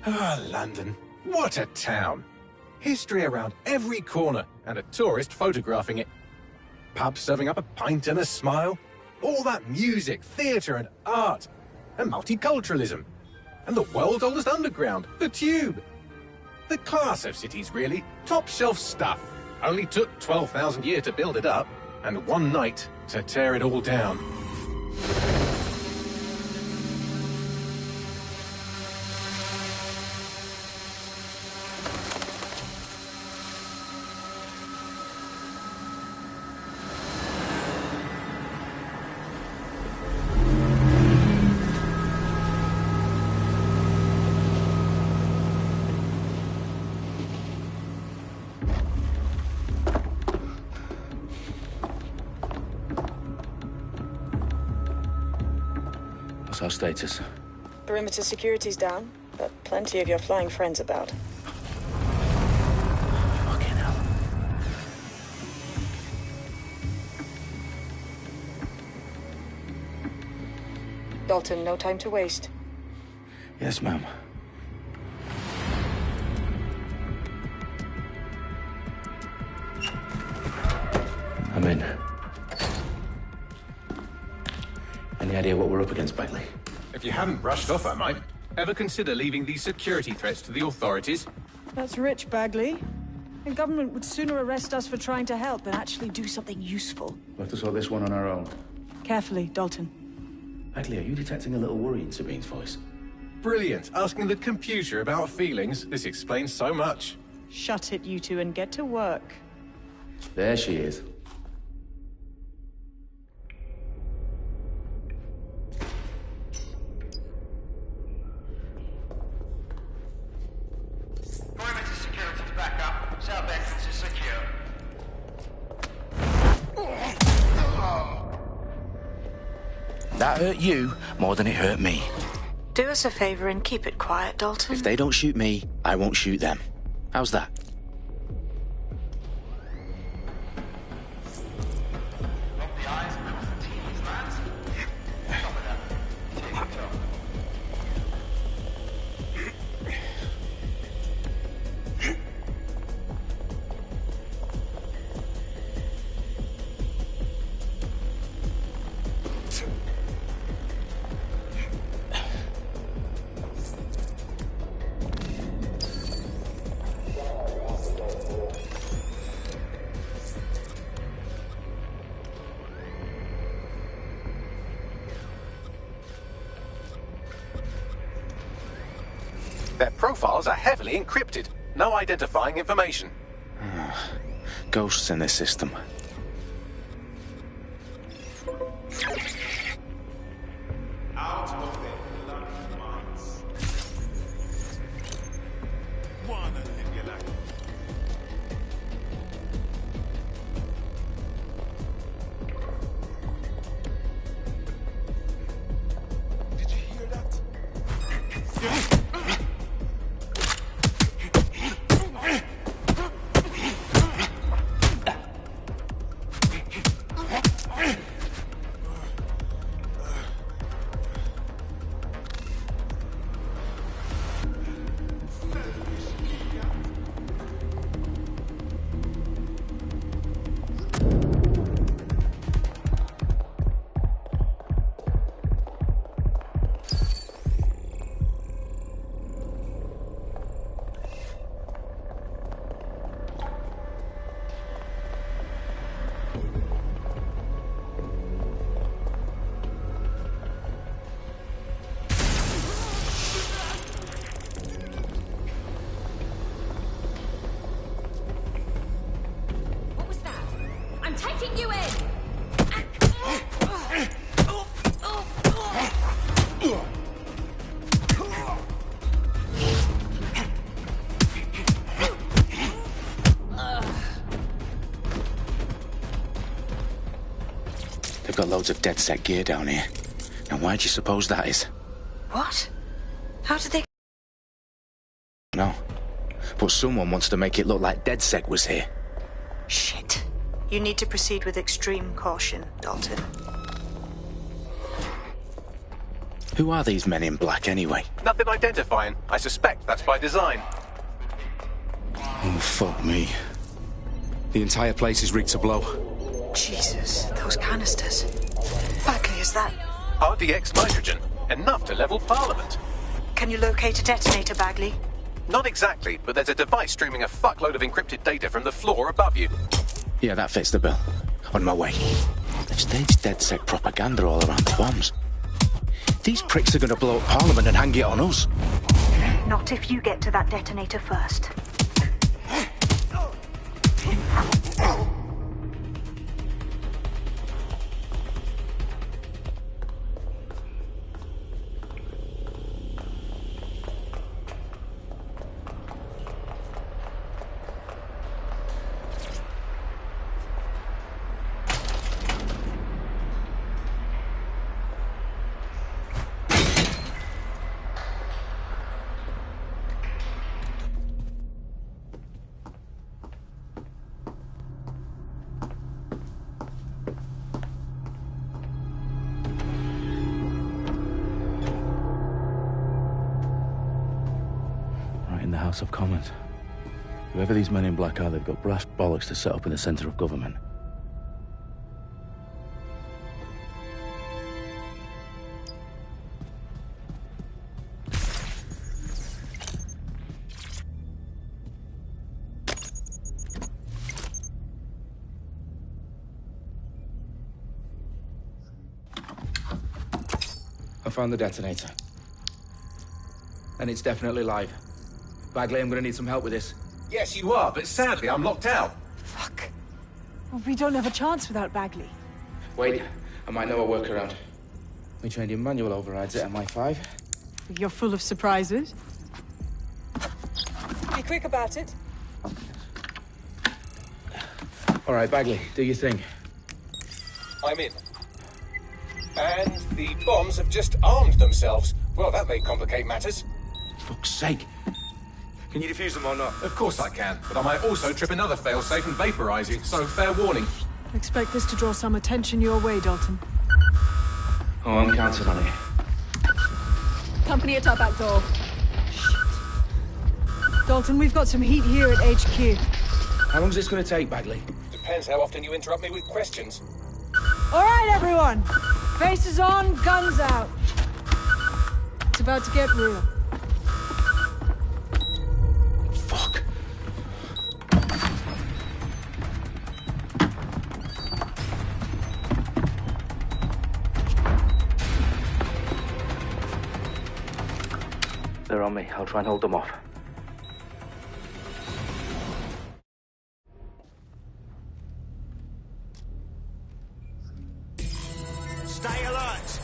Ah, London. What a town. History around every corner, and a tourist photographing it. Pubs serving up a pint and a smile. All that music, theatre and art. And multiculturalism. And the world's oldest underground, the Tube. The class of cities, really. Top shelf stuff. Only took 12,000 years to build it up, and one night to tear it all down. Our status? Perimeter security's down, but plenty of your flying friends about. Fucking hell. Dalton, no time to waste. Yes, ma'am. I'm in. Any idea what we're up against, Bagley? If you hadn't rushed off, I might. Ever consider leaving these security threats to the authorities? That's rich, Bagley. The government would sooner arrest us for trying to help than actually do something useful. We'll have to sort this one on our own. Carefully, Dalton. Bagley, are you detecting a little worry in Sabine's voice? Brilliant. Asking the computer about feelings. This explains so much. Shut it, you two, and get to work. There she is. Perimeter security's back up. South entrance is secure. That hurt you more than it hurt me. Do us a favor and keep it quiet, Dalton. If they don't shoot me, I won't shoot them. How's that? Lock the eyes, cross the T's, lads. Top of that. Tick-tock. Their profiles are heavily encrypted. No identifying information. Ghosts in this system. Out of their bloody minds. Wanna live your life. Did you hear that? What was that? I'm taking you in! They've got loads of DedSec gear down here. Now why do you suppose that is? What? How did they... No. But someone wants to make it look like DedSec was here. Shit. You need to proceed with extreme caution, Dalton. Who are these men in black anyway? Nothing identifying. I suspect that's by design. Oh, fuck me. The entire place is rigged to blow. Jesus, those canisters. Bagley, is that... RDX nitrogen. Enough to level Parliament. Can you locate a detonator, Bagley? Not exactly, but there's a device streaming a fuckload of encrypted data from the floor above you. Yeah, that fits the bill. On my way. They've staged dead-set propaganda all around the bombs. These pricks are going to blow up Parliament and hang it on us. Not if you get to that detonator first. In the House of Commons. Whoever these men in black are, they've got brass bollocks to set up in the centre of government. I found the detonator. And it's definitely live. Bagley, I'm gonna need some help with this. Yes, you are, but sadly I'm locked out. Fuck. Well, we don't have a chance without Bagley. Wait, I might know a workaround. We trained in manual overrides at MI5. You're full of surprises. Be quick about it. All right, Bagley, do your thing. I'm in. And the bombs have just armed themselves. Well, that may complicate matters. Fuck's sake. Can you defuse them or not? Of course I can, but I might also trip another failsafe and vaporize you, so fair warning. Expect this to draw some attention your way, Dalton. Oh, I'm counting on it. Company at our back door. Dalton, we've got some heat here at HQ. How long's this gonna take, Bagley? Depends how often you interrupt me with questions. All right, everyone. Faces on, guns out. It's about to get real. Fuck. They're on me. I'll try and hold them off. Stay alert!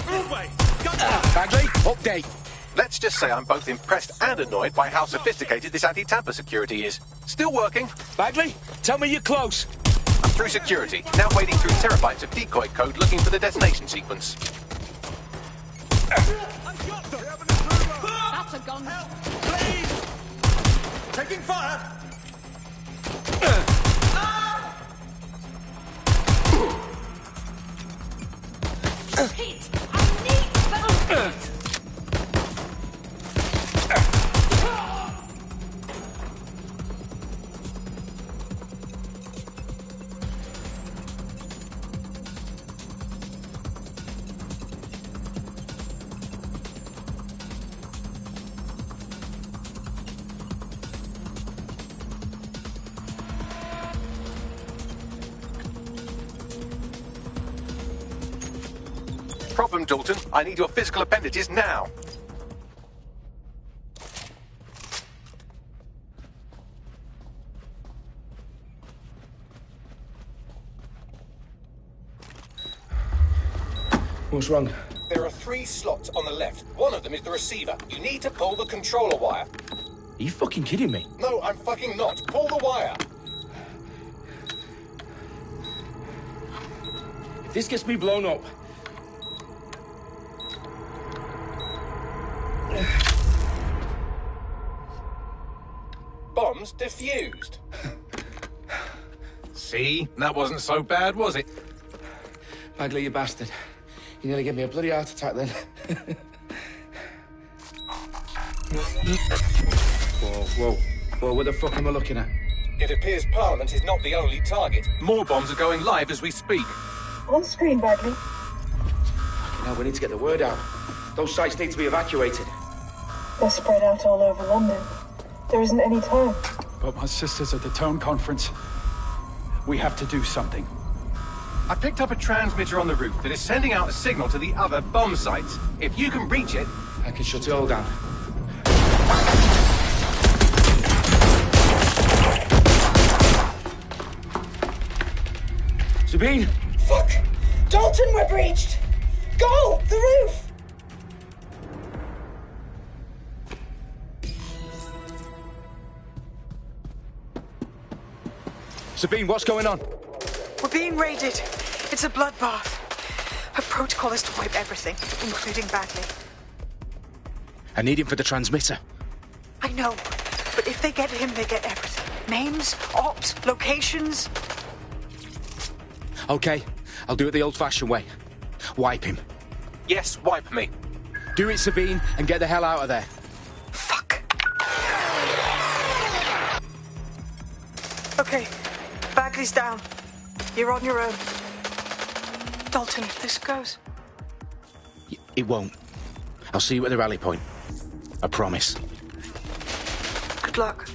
This way! Bagley, update. Let's just say I'm both impressed and annoyed by how sophisticated this anti-tamper security is. Still working. Bagley, tell me you're close. I'm through security, now wading through terabytes of decoy code looking for the detonation sequence. That's a gun. Please! Taking fire! Pete, I need that. Problem, Dalton. I need your physical appendages now. What's wrong? There are 3 slots on the left. One of them is the receiver. You need to pull the controller wire. Are you fucking kidding me? No, I'm fucking not. Pull the wire. If this gets me blown up... Bombs defused. See? That wasn't so bad, was it? Bagley, you bastard. You nearly gave me a bloody heart attack then. Whoa, what the fuck am I looking at? It appears Parliament is not the only target. More bombs are going live as we speak. On screen, Bagley. Now we need to get the word out. Those sites need to be evacuated. They're spread out all over London. There isn't any time. But my sister's at the town conference. We have to do something. I picked up a transmitter on the roof that is sending out a signal to the other bomb sites. If you can reach it... I can shut it all down. Sabine! Fuck! Dalton, we're breached! Go! The roof! Sabine, what's going on? We're being raided. It's a bloodbath. Our protocol is to wipe everything, including Bagley. I need him for the transmitter. I know, but if they get him, they get everything. Names, ops, locations. Okay, I'll do it the old-fashioned way. Wipe him. Yes, wipe me. Do it, Sabine, and get the hell out of there. Fuck. Okay, Bagley's down. You're on your own. Dalton, if this goes... It won't. I'll see you at the rally point. I promise. Good luck.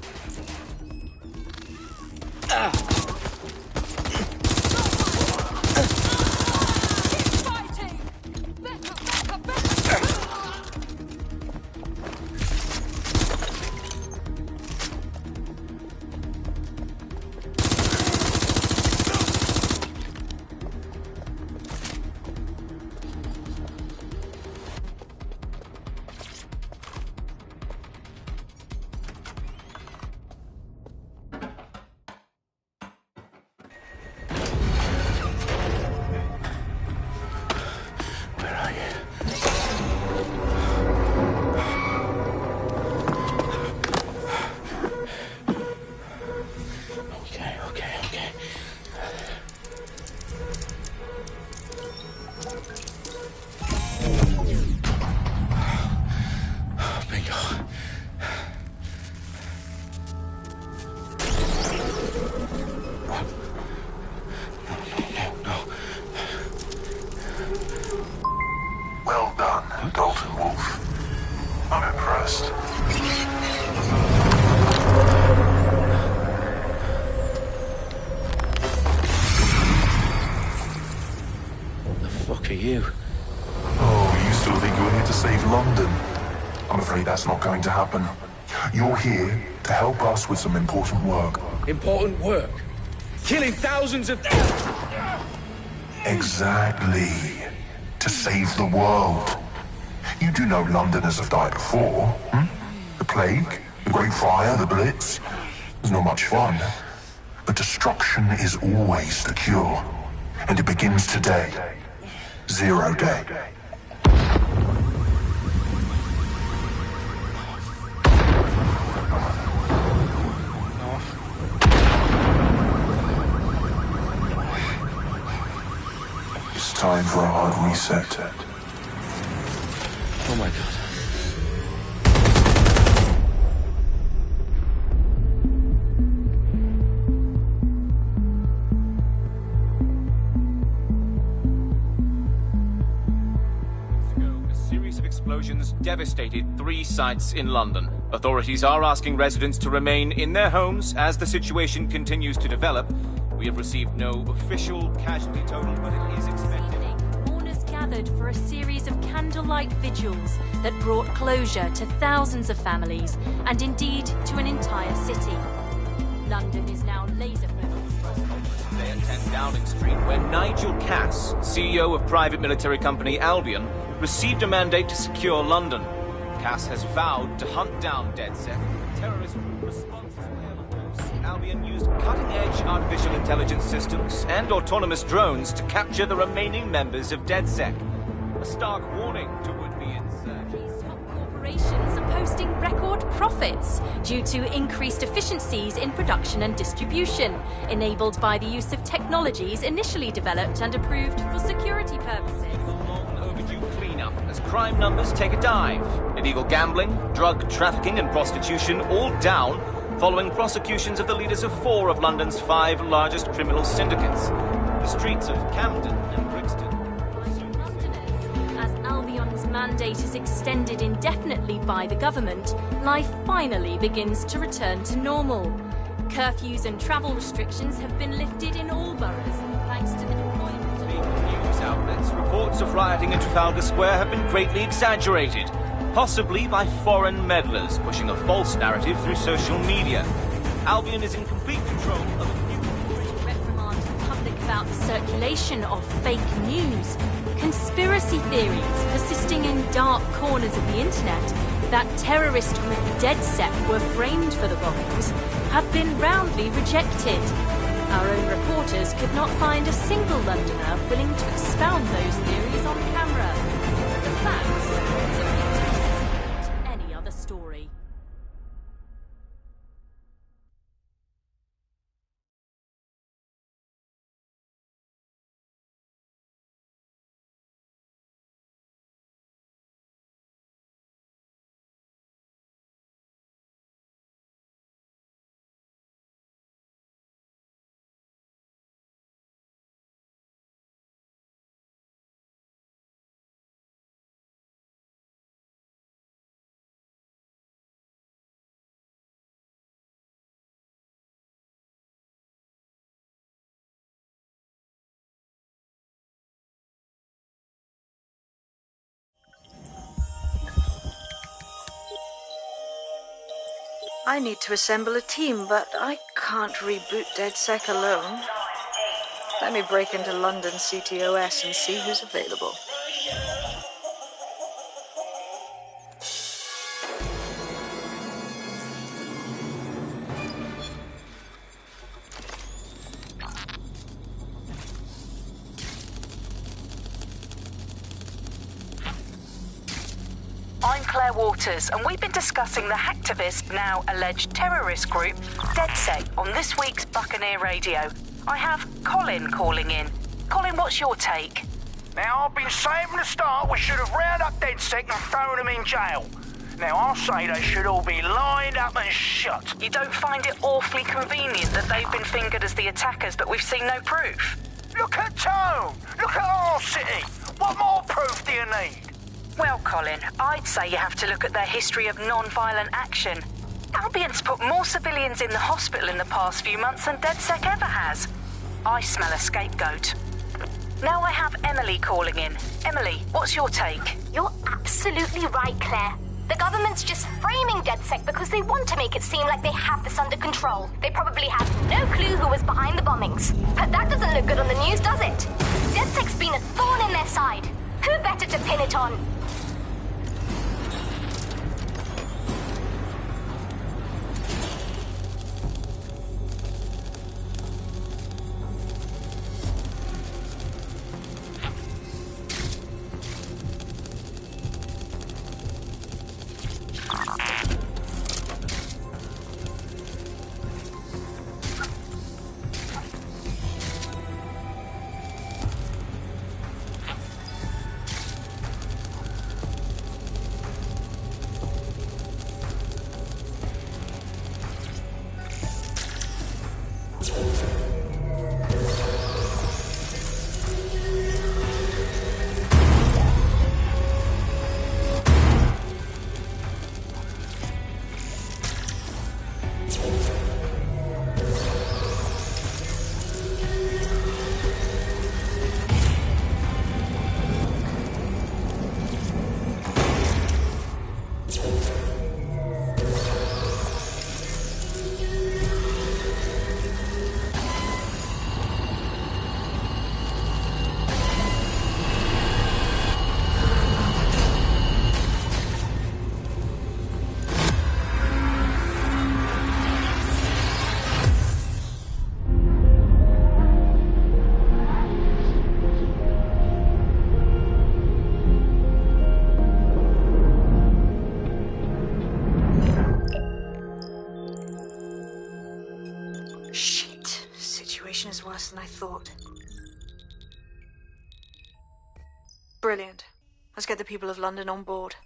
Well done, Dalton Wolf. I'm impressed. What the fuck are you? Oh, you still think you're here to save London? I'm afraid that's not going to happen. You're here to help us with some important work. Important work? Killing thousands of... Exactly. To save the world. You do know Londoners have died before, hmm? The Plague, the Great Fire, the Blitz. It's not much fun. But destruction is always the cure. And it begins today. Zero Day. It's time for a hard reset. Oh my god. A series of explosions devastated 3 sites in London. Authorities are asking residents to remain in their homes as the situation continues to develop. We have received no official casualty total, but it is expected. Mourners gathered for a series of candlelight vigils that brought closure to thousands of families and indeed to an entire city. London is now laser-focused. Today at 10 Downing Street, where Nigel Cass, CEO of private military company Albion, received a mandate to secure London. Cass has vowed to hunt down DedSec, terrorist response to Albion used cutting-edge artificial intelligence systems and autonomous drones to capture the remaining members of DedSec. A stark warning to would-be insurgents. These top corporations are posting record profits due to increased efficiencies in production and distribution, enabled by the use of technologies initially developed and approved for security purposes. Cleanup as crime numbers take a dive. Illegal gambling, drug trafficking and prostitution all down following prosecutions of the leaders of 4 of London's 5 largest criminal syndicates. The streets of Camden and Brixton. As Albion's mandate is extended indefinitely by the government, life finally begins to return to normal. Curfews and travel restrictions have been lifted in all boroughs, thanks to the deployment of news outlets. Reports of rioting in Trafalgar Square have been greatly exaggerated, possibly by foreign meddlers pushing a false narrative through social media. Albion is in complete control of a few... reprimand the public about the circulation of fake news. Conspiracy theories persisting in dark corners of the internet that terrorist group DedSec were framed for the bombings have been roundly rejected. Our own reporters could not find a single Londoner willing to expound those theories on camera. The facts simply don't support any other story. I need to assemble a team, but I can't reboot DedSec alone. Let me break into London CTOS and see who's available. I'm Claire Waters, and we've been discussing the hacktivist, now alleged terrorist group, DedSec, on this week's Buccaneer Radio. I have Colin calling in. Colin, what's your take? Now, I've been saying from the start we should have rounded up DedSec and thrown them in jail. Now, I'll say they should all be lined up and shot. You don't find it awfully convenient that they've been fingered as the attackers, but we've seen no proof? Look at Tone! Look at our city! What more proof do you need? Well, Colin, I'd say you have to look at their history of non-violent action. Albion's put more civilians in the hospital in the past few months than DedSec ever has. I smell a scapegoat. Now I have Emily calling in. Emily, what's your take? You're absolutely right, Claire. The government's just framing DedSec because they want to make it seem like they have this under control. They probably have no clue who was behind the bombings. But that doesn't look good on the news, does it? DedSec's been a thorn in their side. Who better to pin it on? Shit. Situation is worse than I thought. Brilliant. Let's get the people of London on board.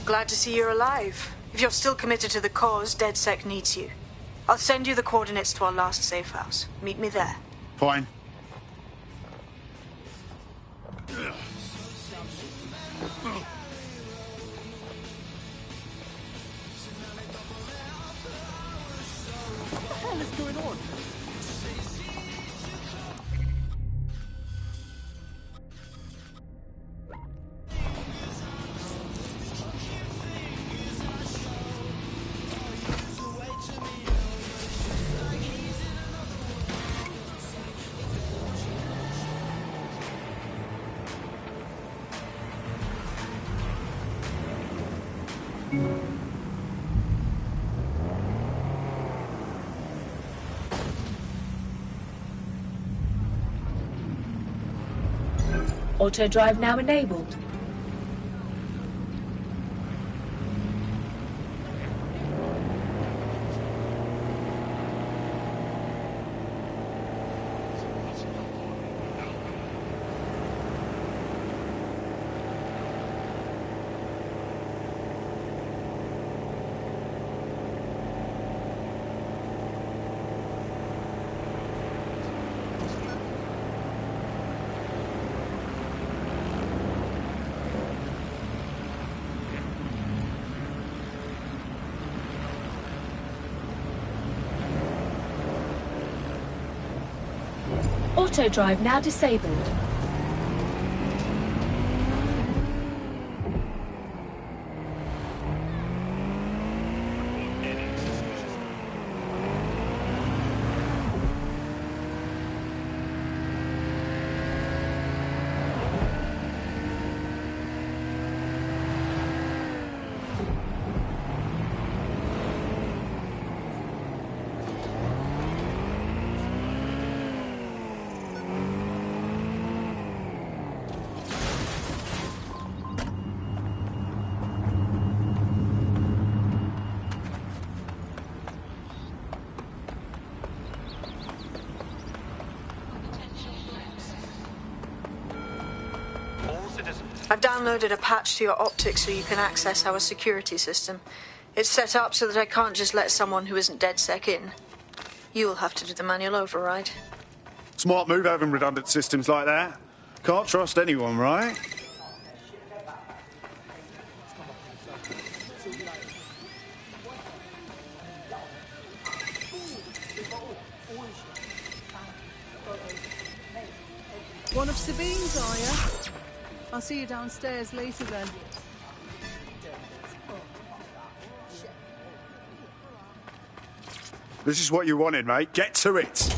Glad to see you're alive. If you're still committed to the cause, DedSec needs you. I'll send you the coordinates to our last safe house. Meet me there. Fine. What the hell is going on? Auto drive now enabled. Auto drive now disabled. I've downloaded a patch to your optics so you can access our security system. It's set up so that I can't just let someone who isn't DedSec in. You'll have to do the manual override. Smart move having redundant systems like that. Can't trust anyone, right? One of Sabine's, are you? I'll see you downstairs later then. This is what you wanted, mate. Get to it.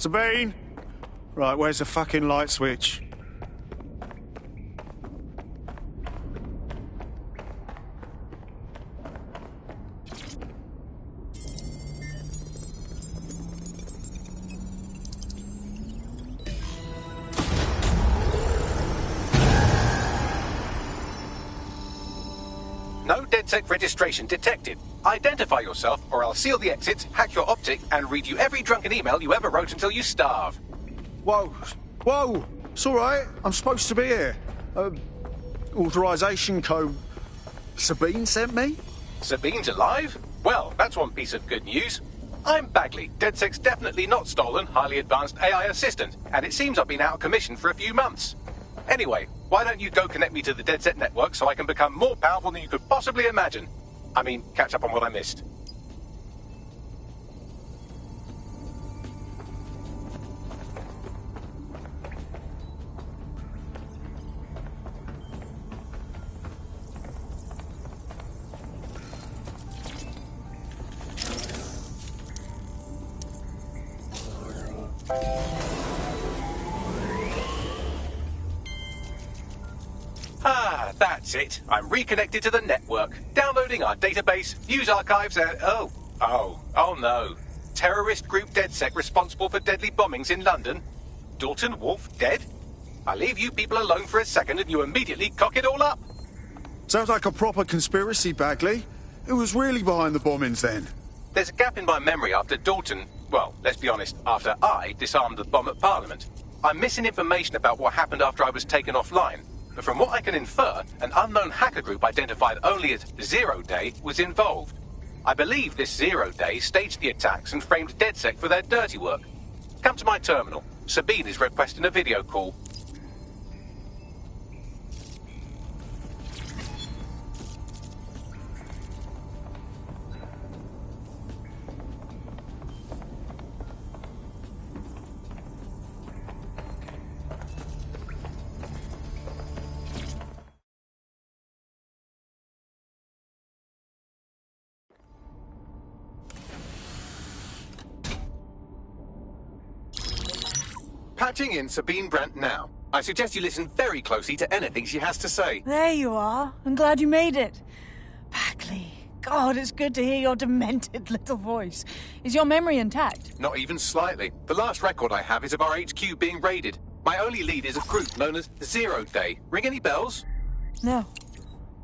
Sabine? Right, where's the fucking light switch? No DedSec registration detected. Identify yourself, or I'll seal the exits, hack your optic, and read you every drunken email you ever wrote until you starve. Whoa, whoa, it's all right. I'm supposed to be here. Authorization code Sabine sent me? Sabine's alive? Well, that's one piece of good news. I'm Bagley, DedSec's definitely not stolen, highly advanced AI assistant, and it seems I've been out of commission for a few months. Anyway, why don't you go connect me to the DedSec network so I can become more powerful than you could possibly imagine? I mean, catch up on what I missed. Ah, that's it. I'm reconnected to the network, downloading our database, news archives, and... Oh no. Terrorist group DedSec responsible for deadly bombings in London? Dalton Wolf dead? I leave you people alone for a second and you immediately cock it all up. Sounds like a proper conspiracy, Bagley. Who was really behind the bombings then? There's a gap in my memory after Dalton... Well, let's be honest, after I disarmed the bomb at Parliament. I'm missing information about what happened after I was taken offline. But from what I can infer, an unknown hacker group identified only as Zero Day was involved. I believe this Zero Day staged the attacks and framed DedSec for their dirty work. Come to my terminal. Sabine is requesting a video call. Patching in Sabine Brandt now. I suggest you listen very closely to anything she has to say. There you are. I'm glad you made it. Bagley. God, it's good to hear your demented little voice. Is your memory intact? Not even slightly. The last record I have is of our HQ being raided. My only lead is a group known as Zero Day. Ring any bells? No.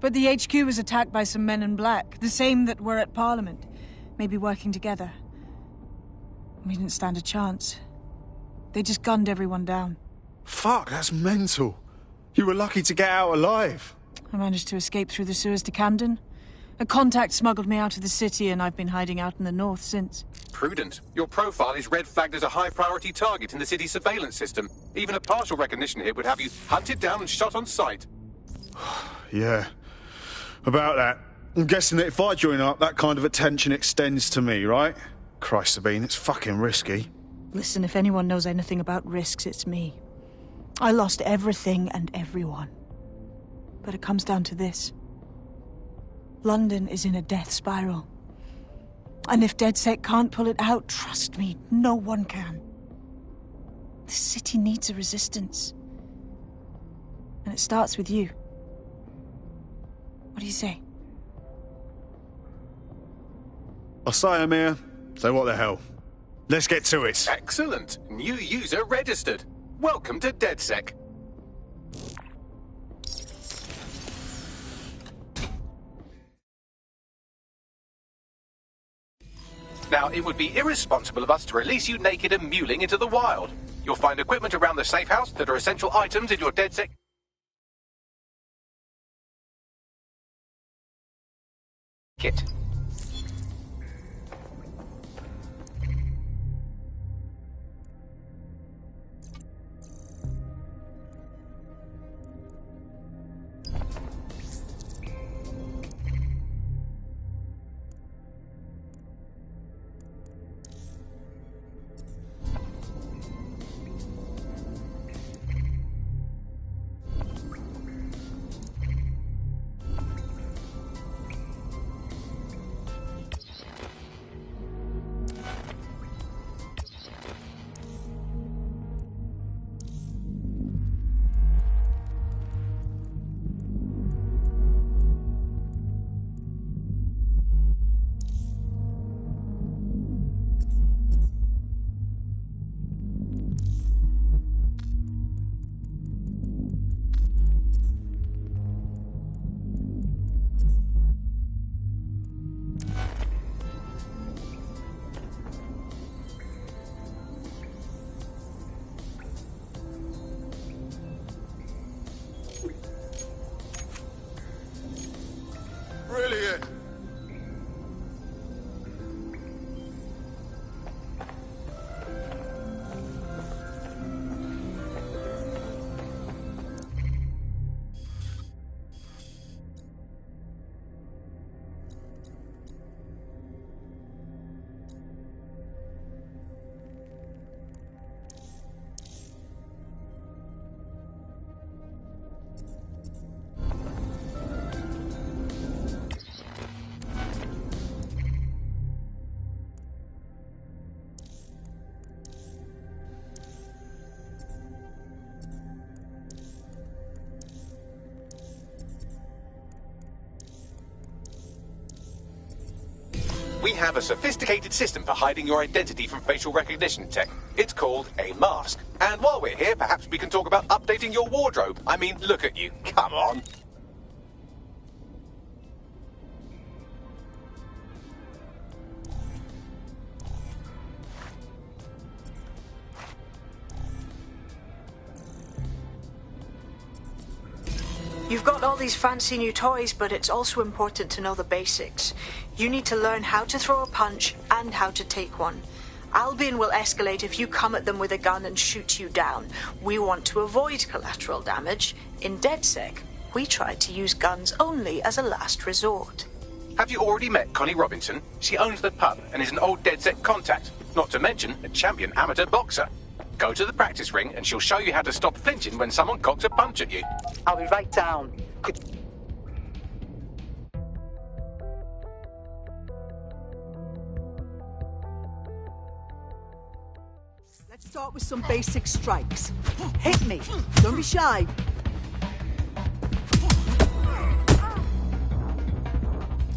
But the HQ was attacked by some men in black, the same that were at Parliament. Maybe working together. We didn't stand a chance. They just gunned everyone down. Fuck, that's mental. You were lucky to get out alive. I managed to escape through the sewers to Camden. A contact smuggled me out of the city, and I've been hiding out in the north since. Prudent. Your profile is red flagged as a high-priority target in the city's surveillance system. Even a partial recognition hit would have you hunted down and shot on sight. Yeah. About that. I'm guessing that if I join up, that kind of attention extends to me, right? Christ, Sabine, it's fucking risky. Listen, if anyone knows anything about risks, it's me. I lost everything and everyone. But it comes down to this. London is in a death spiral. And if DedSec can't pull it out, trust me, no one can. The city needs a resistance. And it starts with you. What do you say? I say I'm here, so what the hell? Let's get to it. Excellent. New user registered. Welcome to DedSec. Now, it would be irresponsible of us to release you naked and mewling into the wild. You'll find equipment around the safe house that are essential items in your DedSec kit. We have a sophisticated system for hiding your identity from facial recognition tech. It's called a mask. And while we're here, perhaps we can talk about updating your wardrobe. I mean, look at you. Come on. You've got all these fancy new toys, but it's also important to know the basics. You need to learn how to throw a punch and how to take one. Albion will escalate if you come at them with a gun and shoot you down. We want to avoid collateral damage. In DedSec, we try to use guns only as a last resort. Have you already met Connie Robinson? She owns the pub and is an old DedSec contact, not to mention a champion amateur boxer. Go to the practice ring and she'll show you how to stop flinching when someone cocks a punch at you. I'll be right down. Let's start with some basic strikes. Hit me. Don't be shy.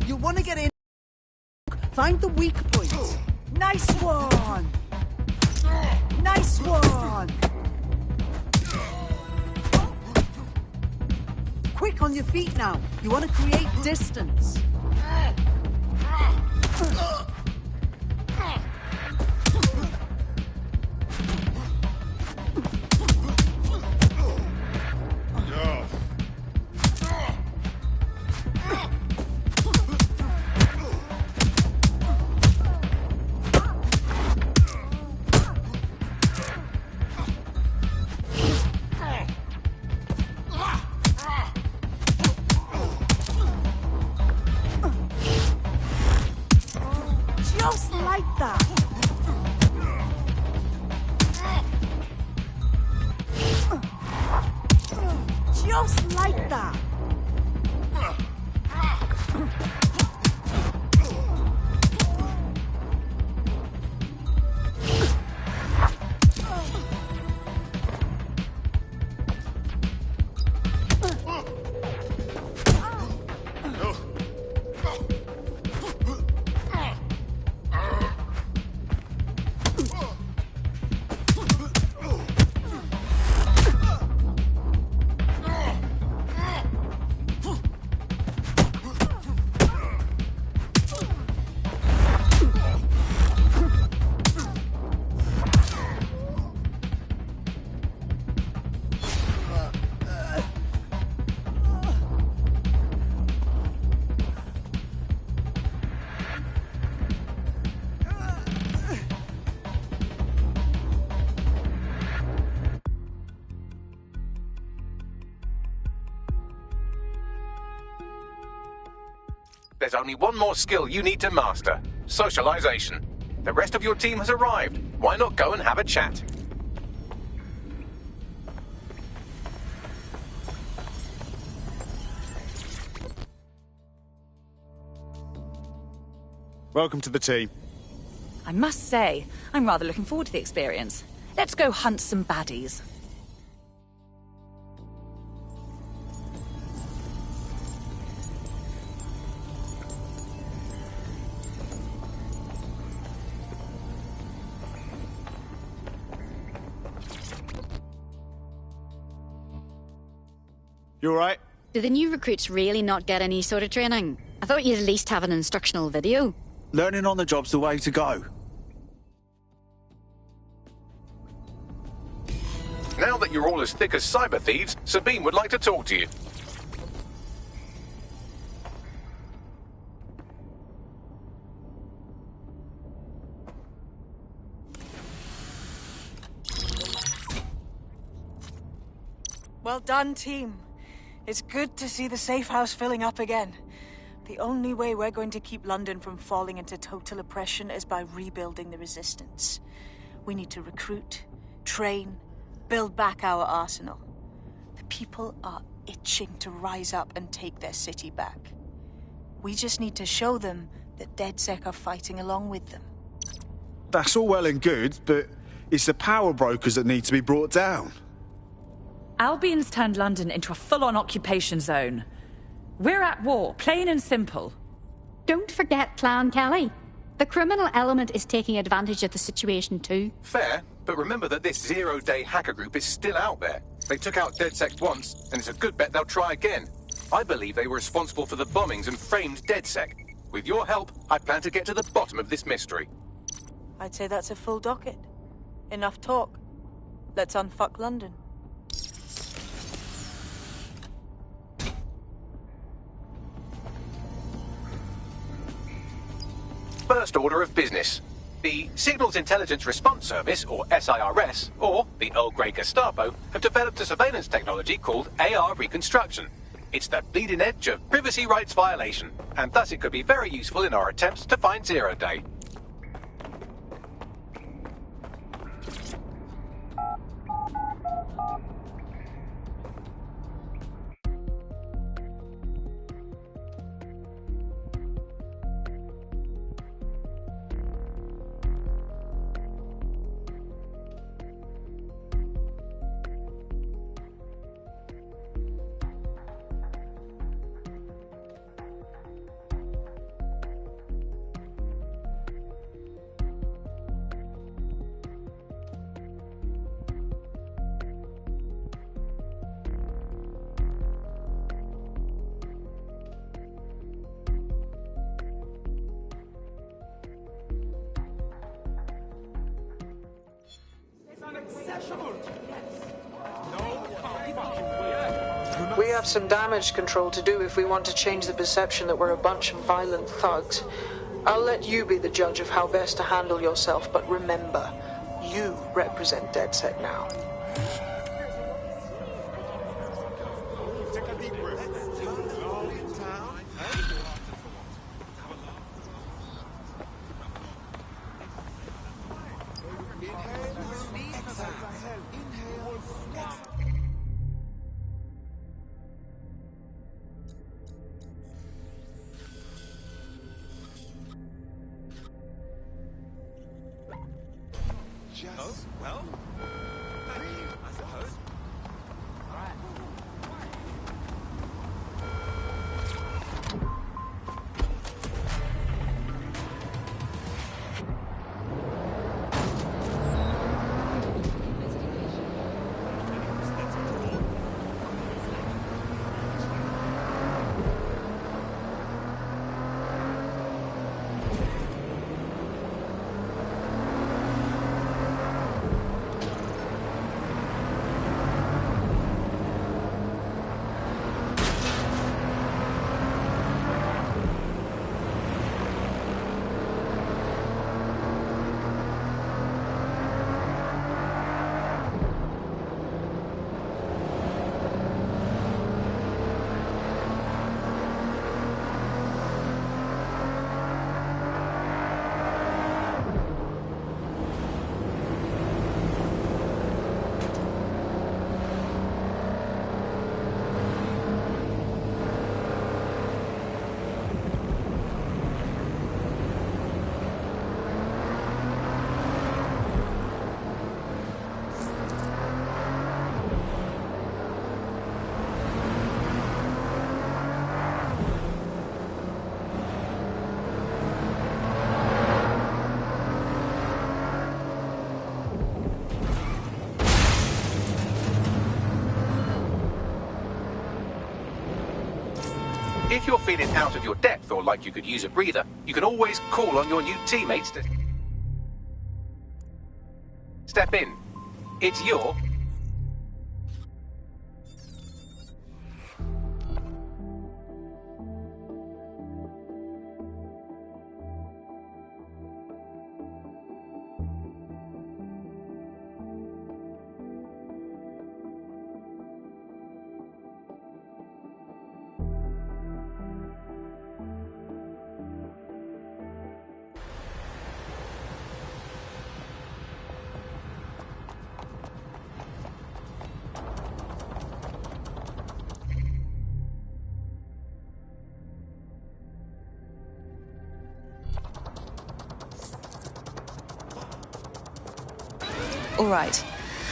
You want to get in. Find the weak points. Nice one. Nice one. Quick on your feet now. You want to create distance. Just like that. Just like that. There's only one more skill you need to master. Socialization. The rest of your team has arrived. Why not go and have a chat? Welcome to the team. I must say, I'm rather looking forward to the experience. Let's go hunt some baddies. You alright? Do the new recruits really not get any sort of training? I thought you'd at least have an instructional video. Learning on the job's the way to go. Now that you're all as thick as cyber thieves, Sabine would like to talk to you. Well done, team. It's good to see the safe house filling up again. The only way we're going to keep London from falling into total oppression is by rebuilding the resistance. We need to recruit, train, build back our arsenal. The people are itching to rise up and take their city back. We just need to show them that DedSec are fighting along with them. That's all well and good, but it's the power brokers that need to be brought down. Albion's turned London into a full-on occupation zone. We're at war, plain and simple. Don't forget Clan Kelly. The criminal element is taking advantage of the situation too. Fair, but remember that this zero-day hacker group is still out there. They took out DedSec once, and it's a good bet they'll try again. I believe they were responsible for the bombings and framed DedSec. With your help, I plan to get to the bottom of this mystery. I'd say that's a full docket. Enough talk. Let's unfuck London. First order of business. The Signals Intelligence Response Service, or SIRS, or the Earl Grey Gestapo, have developed a surveillance technology called AR Reconstruction. It's the bleeding edge of privacy rights violation, and thus it could be very useful in our attempts to find Zero Day. We have some damage control to do if we want to change the perception that we're a bunch of violent thugs. I'll let you be the judge of how best to handle yourself, but remember, you represent DedSec now. If you're feeling out of your depth or like you could use a breather, you can always call on your new teammates to step in. It's your... All right,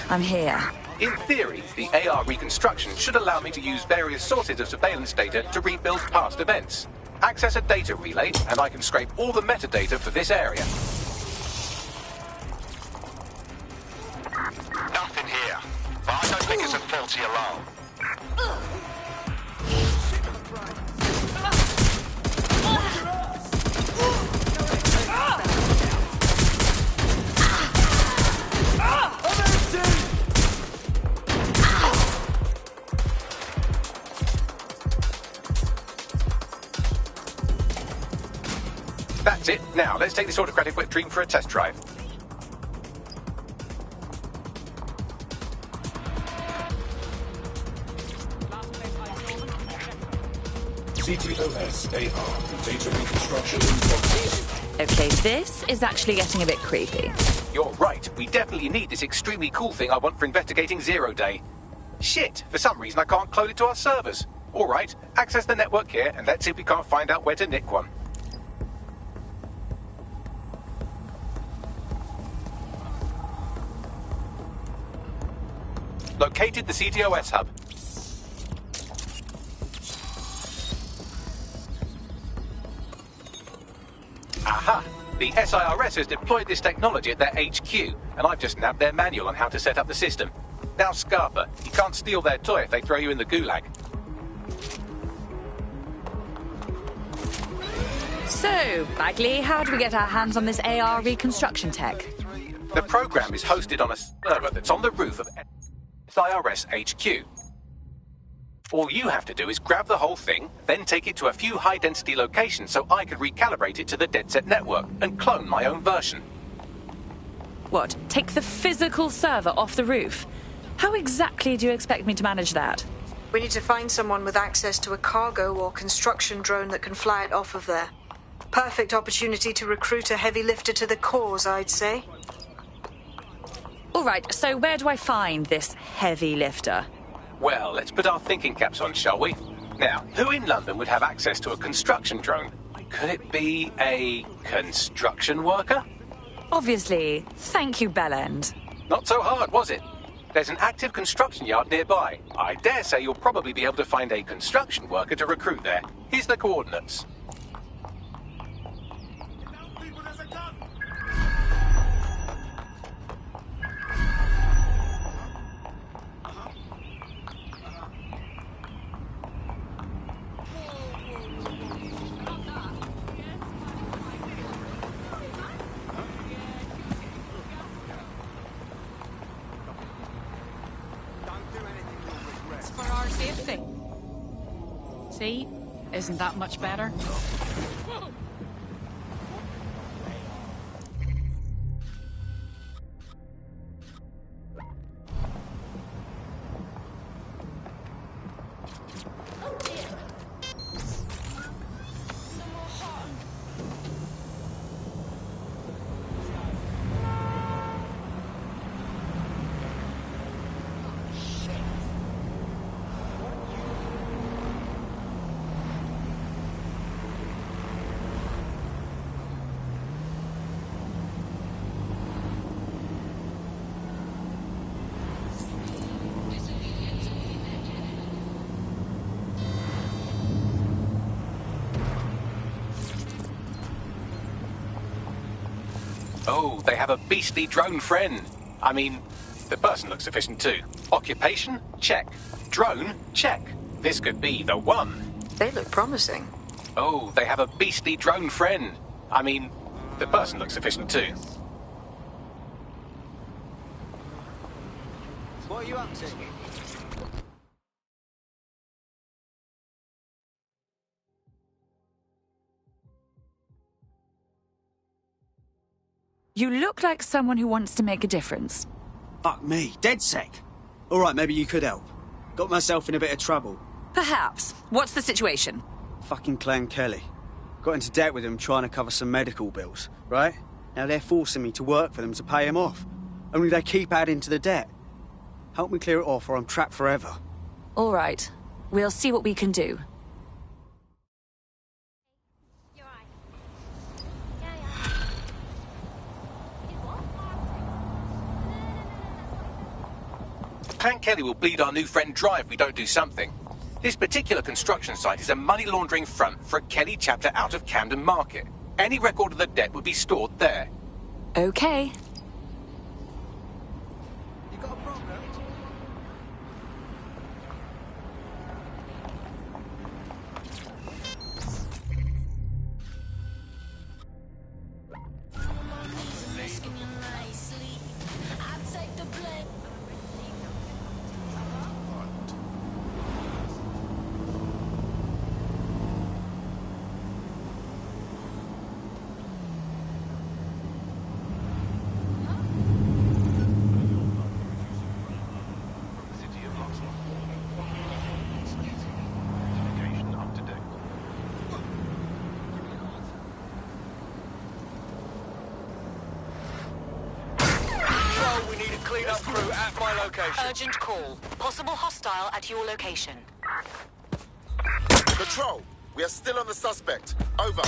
I'm here. In theory, the AR reconstruction should allow me to use various sources of surveillance data to rebuild past events. Access a data relay, and I can scrape all the metadata for this area. Nothing here. But I don't think it's a faulty alarm. That's it. Now, let's take this autocratic wet dream for a test drive. CTOS AR data reconstruction in progress. Okay, this is actually getting a bit creepy. You're right. We definitely need this extremely cool thing I want for investigating Zero Day. Shit, for some reason I can't clone it to our servers. All right, access the network here, and let's see if we can't find out where to nick one. Located the CTOS hub. Aha! The SIRS has deployed this technology at their HQ, and I've just nabbed their manual on how to set up the system. Now, Scarpa, you can't steal their toy if they throw you in the gulag. So, Bagley, how do we get our hands on this AR reconstruction tech? The program is hosted on a server that's on the roof of SIRS HQ. All you have to do is grab the whole thing, then take it to a few high-density locations so I can recalibrate it to the DedSec network and clone my own version. What, take the physical server off the roof? How exactly do you expect me to manage that? We need to find someone with access to a cargo or construction drone that can fly it off of there. Perfect opportunity to recruit a heavy lifter to the cause, I'd say. All right, so where do I find this heavy lifter? Well, let's put our thinking caps on, shall we? Now, who in London would have access to a construction drone? Could it be a construction worker? Obviously. Thank you, Bellend. Not so hard, was it? There's an active construction yard nearby. I dare say you'll probably be able to find a construction worker to recruit there. Here's the coordinates. See? Isn't that much better? Oh, they have a beastly drone friend. I mean, the person looks efficient too. Occupation? Check. Drone? Check. This could be the one. They look promising. Oh, they have a beastly drone friend. I mean, the person looks efficient too. What are you up to? You look like someone who wants to make a difference. Fuck me, DedSec. All right, maybe you could help. Got myself in a bit of trouble. Perhaps. What's the situation? Fucking Clan Kelly. Got into debt with them trying to cover some medical bills, right? Now they're forcing me to work for them to pay him off. Only they keep adding to the debt. Help me clear it off or I'm trapped forever. All right. We'll see what we can do. Clan Kelly will bleed our new friend dry if we don't do something. This particular construction site is a money laundering front for a Kelly chapter out of Camden Market. Any record of the debt would be stored there. Okay. Urgent call. Possible hostile at your location. Patrol, we are still on the suspect. Over.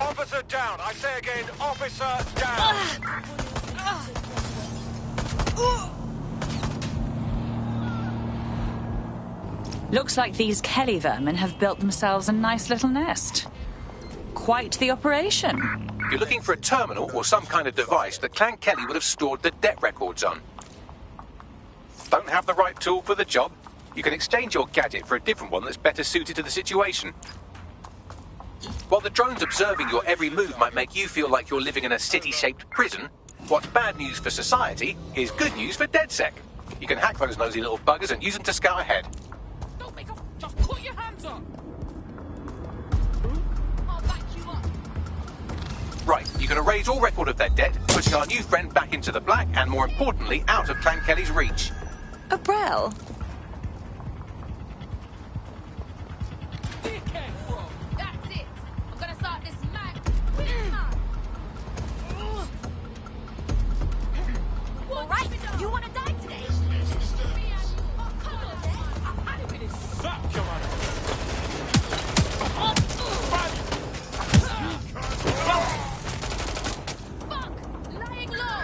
Officer down. I say again, officer down. Looks like these Kelly vermin have built themselves a nice little nest. Quite the operation. You're looking for a terminal or some kind of device that Clan Kelly would have stored the debt records on. Don't have the right tool for the job? You can exchange your gadget for a different one that's better suited to the situation. While the drones observing your every move might make you feel like you're living in a city-shaped prison, what's bad news for society is good news for DedSec. You can hack those nosy little buggers and use them to scout ahead. Just put your hands up! I'll back you up. Right, you can erase all record of their debt, putting our new friend back into the black and, more importantly, out of Clan Kelly's reach. Abrel? Dickhead, bro! That's it! I'm gonna start this mad... Alright, you wanna die today? Lying low!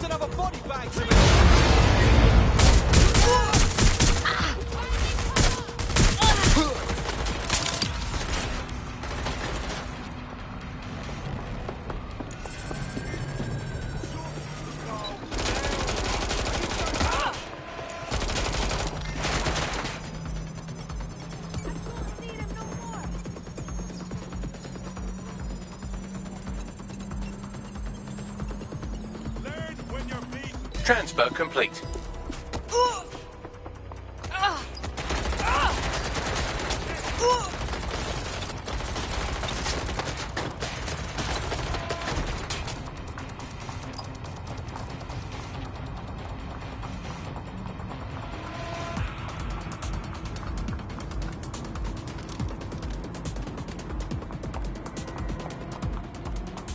Just another body bag to me. Transfer complete.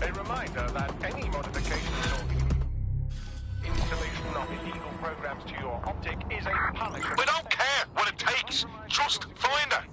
A reminder that any modifications or installation of illegal programs to your optic is a punishment. We don't care what it takes. Just find her.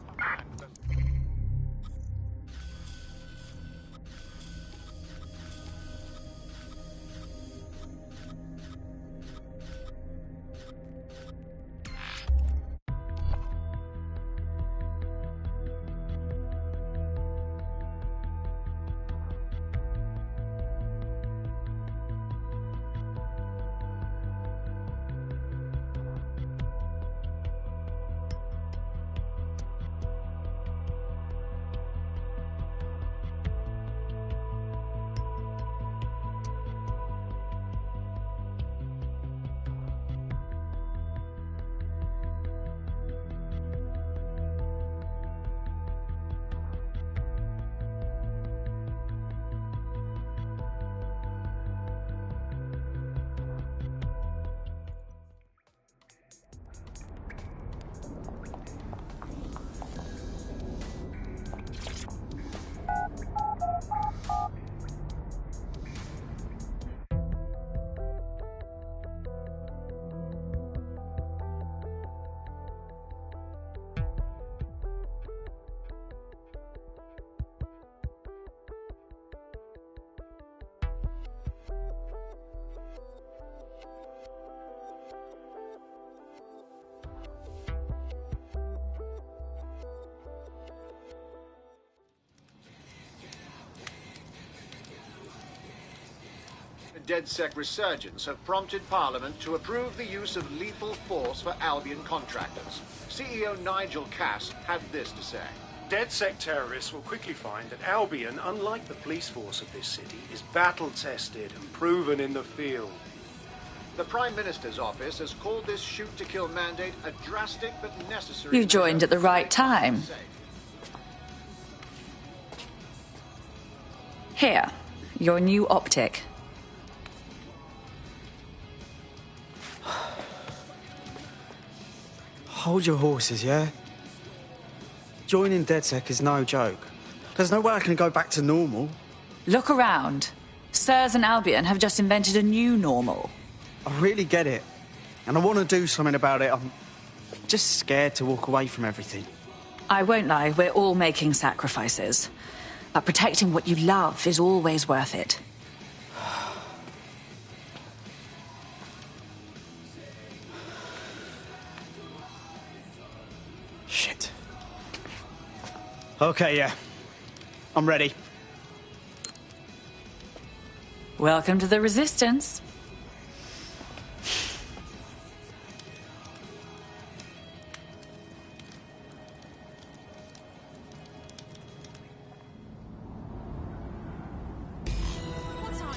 DedSec resurgence have prompted Parliament to approve the use of lethal force for Albion contractors. CEO Nigel Cass had this to say. DedSec terrorists will quickly find that Albion, unlike the police force of this city, is battle-tested and proven in the field. The Prime Minister's office has called this shoot-to-kill mandate a drastic but necessary... You joined at the right time. Here, your new optic. Hold your horses, yeah? Joining DedSec is no joke. There's no way I can go back to normal. Look around. Sirs and Albion have just invented a new normal. I really get it. And I want to do something about it. I'm just scared to walk away from everything. I won't lie, we're all making sacrifices. But protecting what you love is always worth it. Shit. Okay, yeah. I'm ready. Welcome to the Resistance.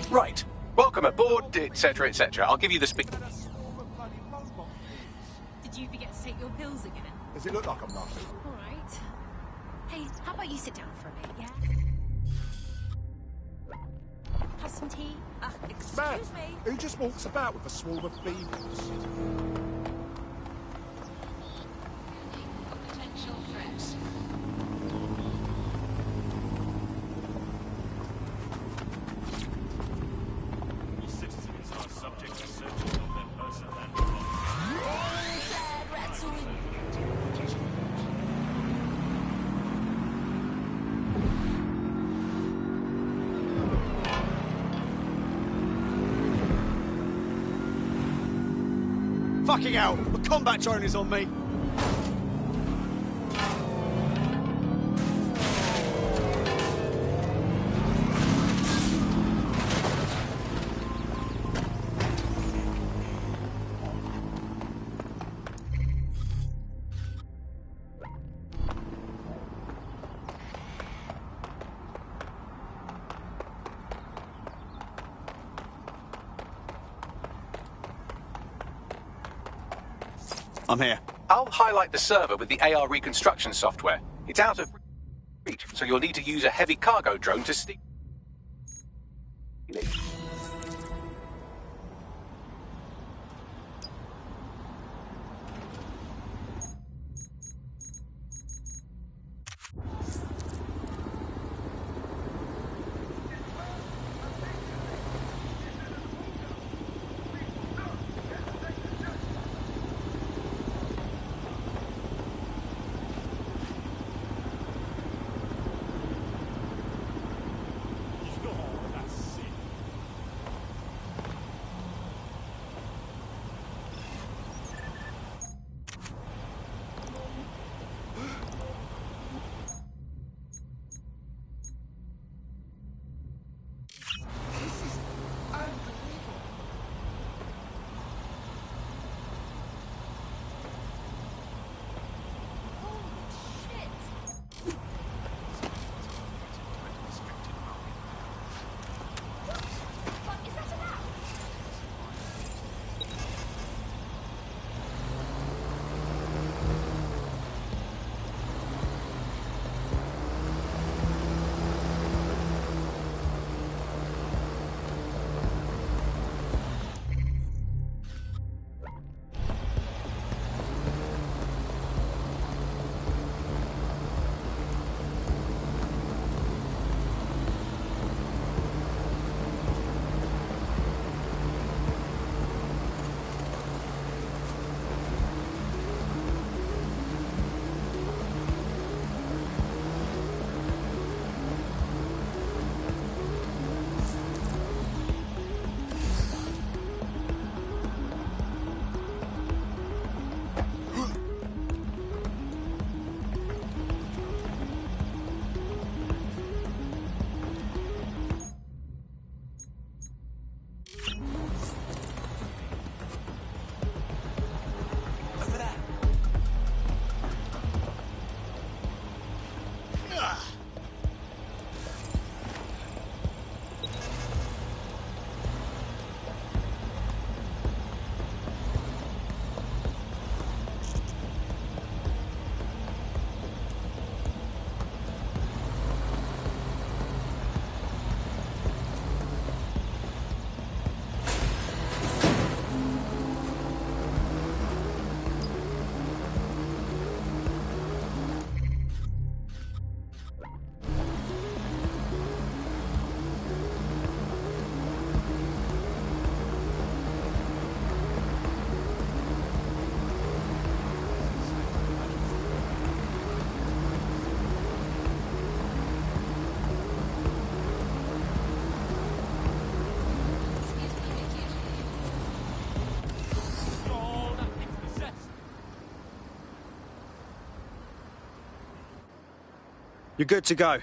Right. Welcome aboard, etc., etc. I'll give you the speed. Did you forget to take your pills again? Does it look like I'm nothing? All right. Hey, how about you sit down for a bit, yeah? Have some tea? Excuse me. Who just walks about with a swarm of beavers? Potential threats. All citizens are subject to searching of their person and property. Fucking hell! The combat drone is on me! I'm here. I'll highlight the server with the AR reconstruction software. It's out of reach, so you'll need to use a heavy cargo drone to steal it. You're good to go.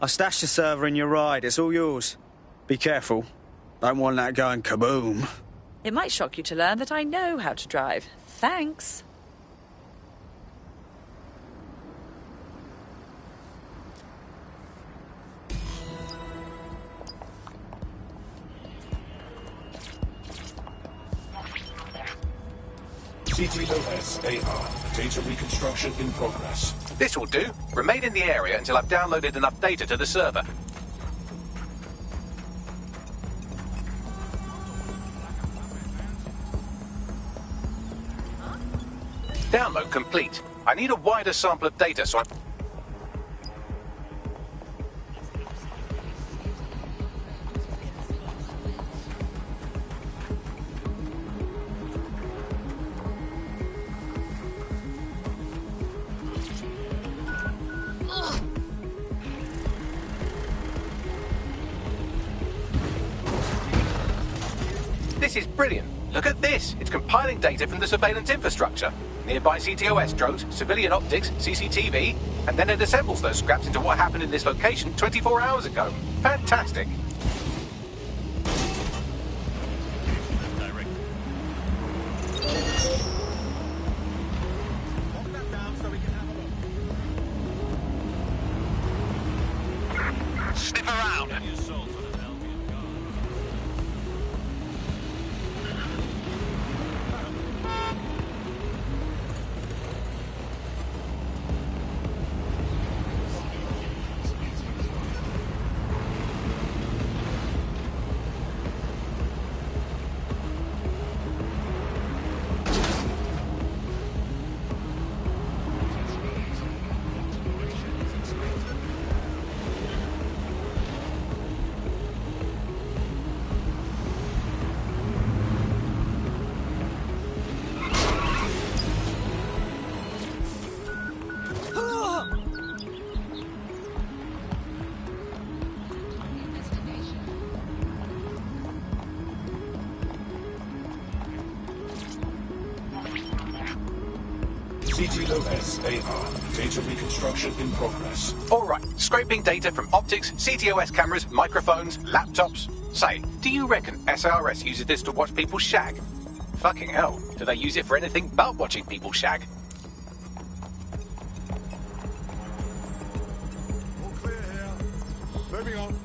I stashed the server in your ride. It's all yours. Be careful. Don't want that going kaboom. It might shock you to learn that I know how to drive. Thanks. CTOS-AR. Data reconstruction in progress. This will do. Remain in the area until I've downloaded enough data to the server. Download complete. I need a wider sample of data, so I'm... This is brilliant. Look at this. It's compiling data from the surveillance infrastructure. Nearby CTOS drones, civilian optics, CCTV, and then it assembles those scraps into what happened in this location 24 hours ago. Fantastic. Sniff around. CTOS AR. Data reconstruction in progress. All right, scraping data from optics, CTOS cameras, microphones, laptops. Say, do you reckon SRS uses this to watch people shag? Fucking hell, do they use it for anything but watching people shag? All clear here. Moving on.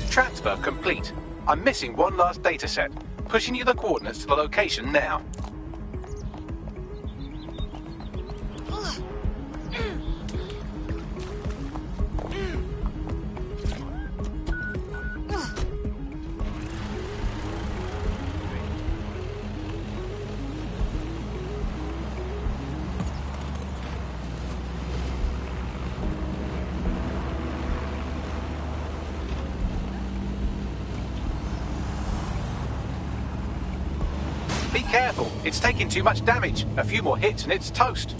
Transfer complete. I'm missing one last data set. Pushing you the coordinates to the location now. Be careful, it's taking too much damage. A few more hits and it's toast.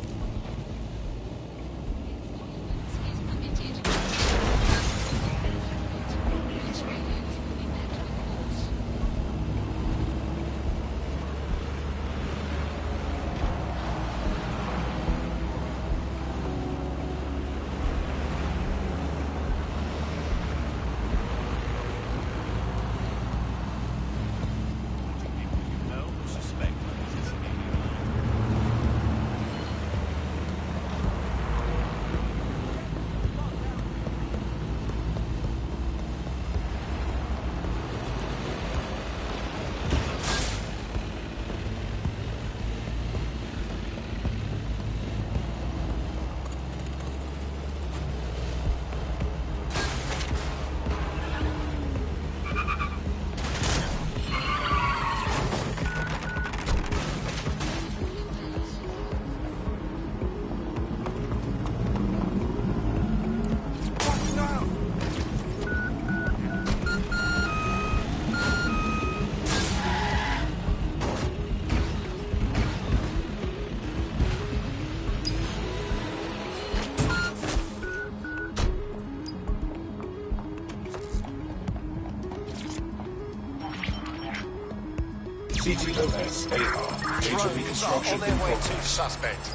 CTOS AR. Data reconstruction in progress. Suspect.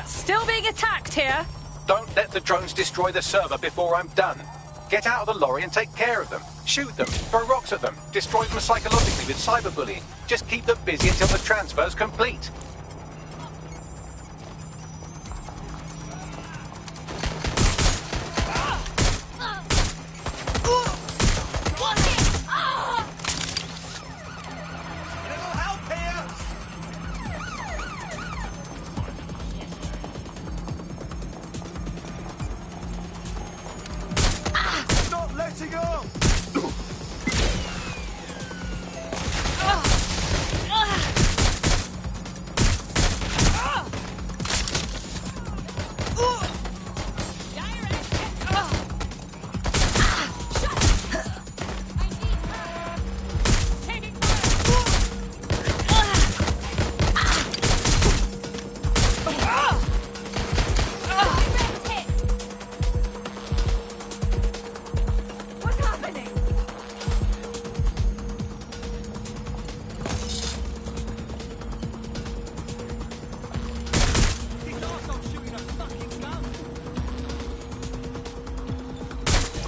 Still being attacked here. Don't let the drones destroy the server before I'm done. Get out of the lorry and take care of them. Shoot them, throw rocks at them, destroy them psychologically with cyberbullying. Just keep them busy until the transfer's complete.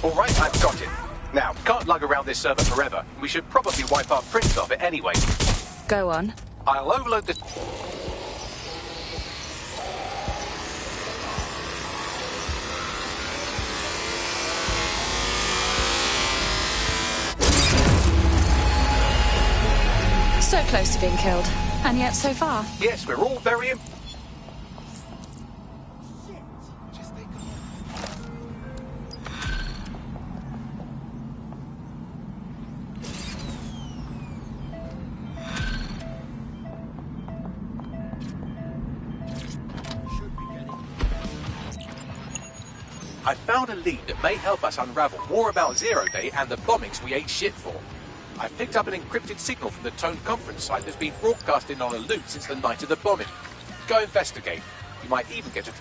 Alright, I've got it. Now, can't lug around this server forever. We should probably wipe our prints off it anyway. Go on. I'll overload the... So close to being killed, and yet so far. Yes, we're all very... I found a lead that may help us unravel more about Zero Day and the bombings we ate shit for. I've picked up an encrypted signal from the Tone conference site that's been broadcasting on a loop since the night of the bombing. Go investigate. You might even get a...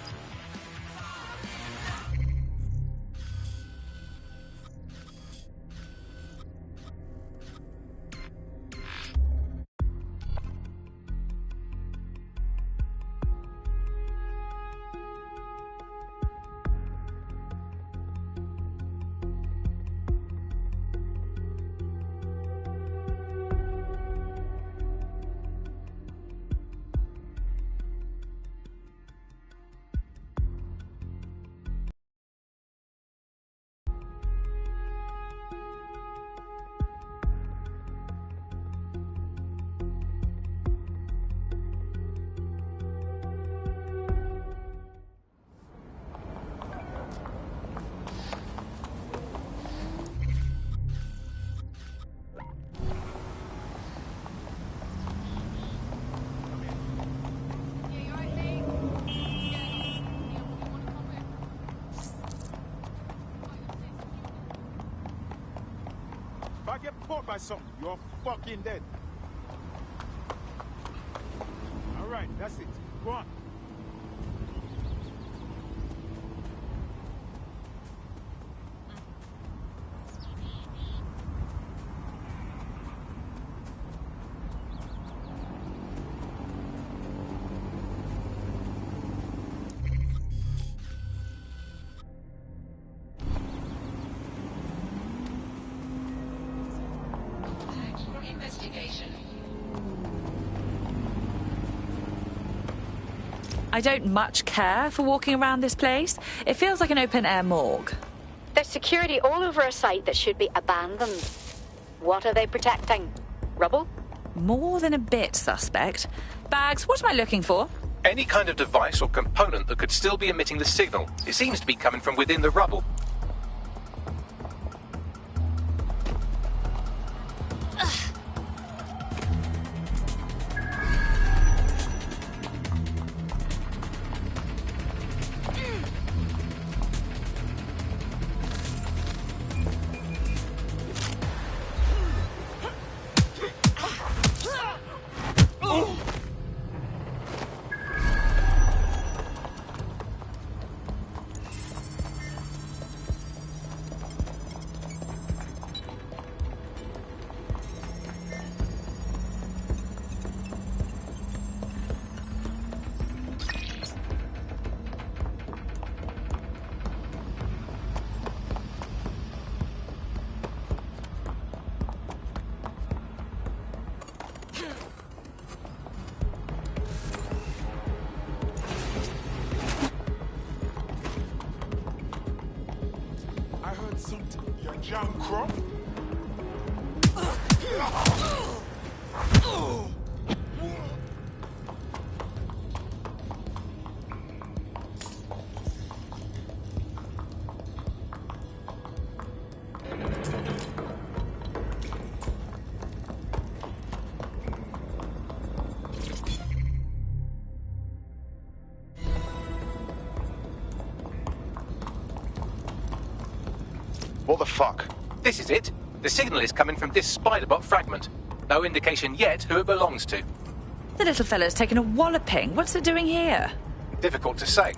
By something, you're fucking dead. All right, that's it. Go on. I don't much care for walking around this place. It feels like an open-air morgue. There's security all over a site that should be abandoned. What are they protecting? Rubble? More than a bit suspect. Bags, what am I looking for? Any kind of device or component that could still be emitting the signal. It seems to be coming from within the rubble. What the fuck? This is it. The signal is coming from this spider-bot fragment. No indication yet who it belongs to. The little fellow's taken a walloping. What's it doing here? Difficult to say.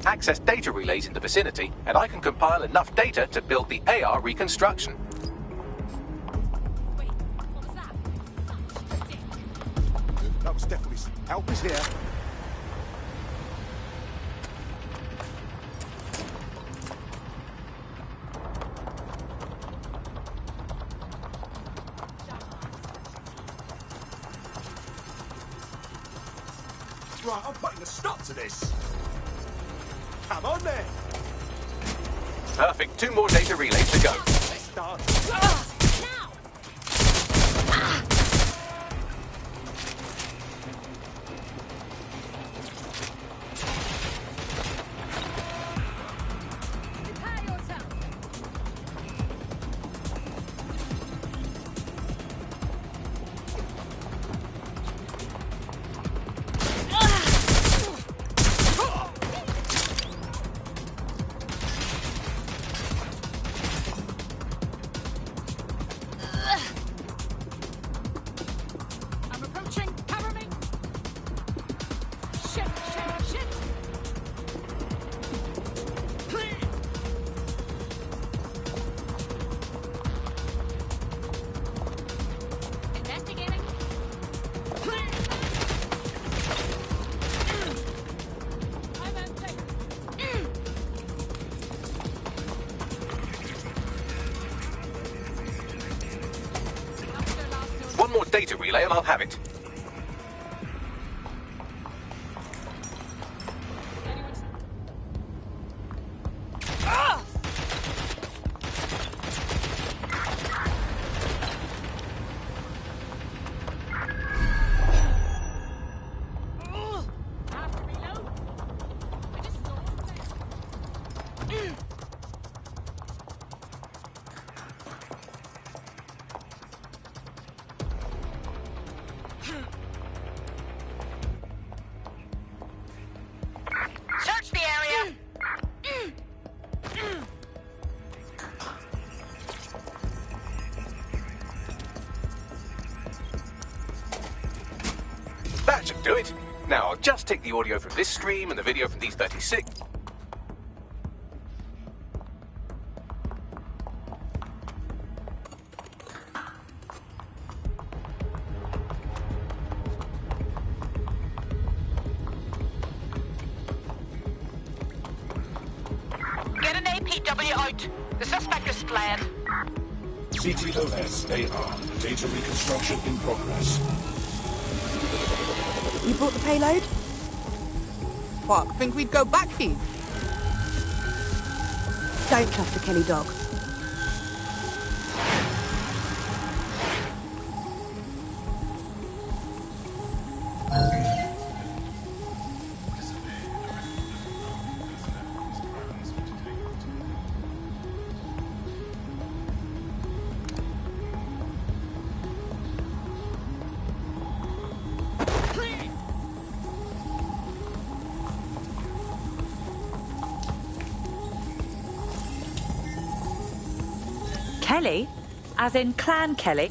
Access data relays in the vicinity, and I can compile enough data to build the AR reconstruction. That was definitely... Help is here. Right, I'm putting a stop to this. Come on then. Perfect. 2 more data relays to go. Let's start. One more data relay and I'll have it. Search the area. That should do it. Now, I'll just take the audio from this stream and the video from these 36. Get an APW out. The suspect is fled. CTOS AR. Data reconstruction in progress. You brought the payload? What, think we'd go back here? Don't trust the Kelly dog. Kelly? As in Clan Kelly?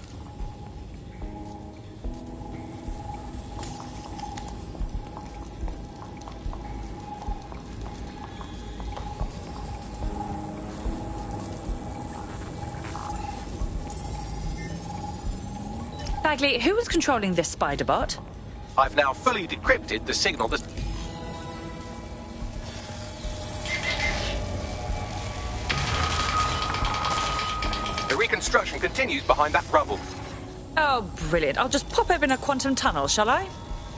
Bagley, who was controlling this spider bot? I've now fully decrypted the signal that... The reconstruction continues behind that rubble. Oh, brilliant. I'll just pop open a quantum tunnel, shall I?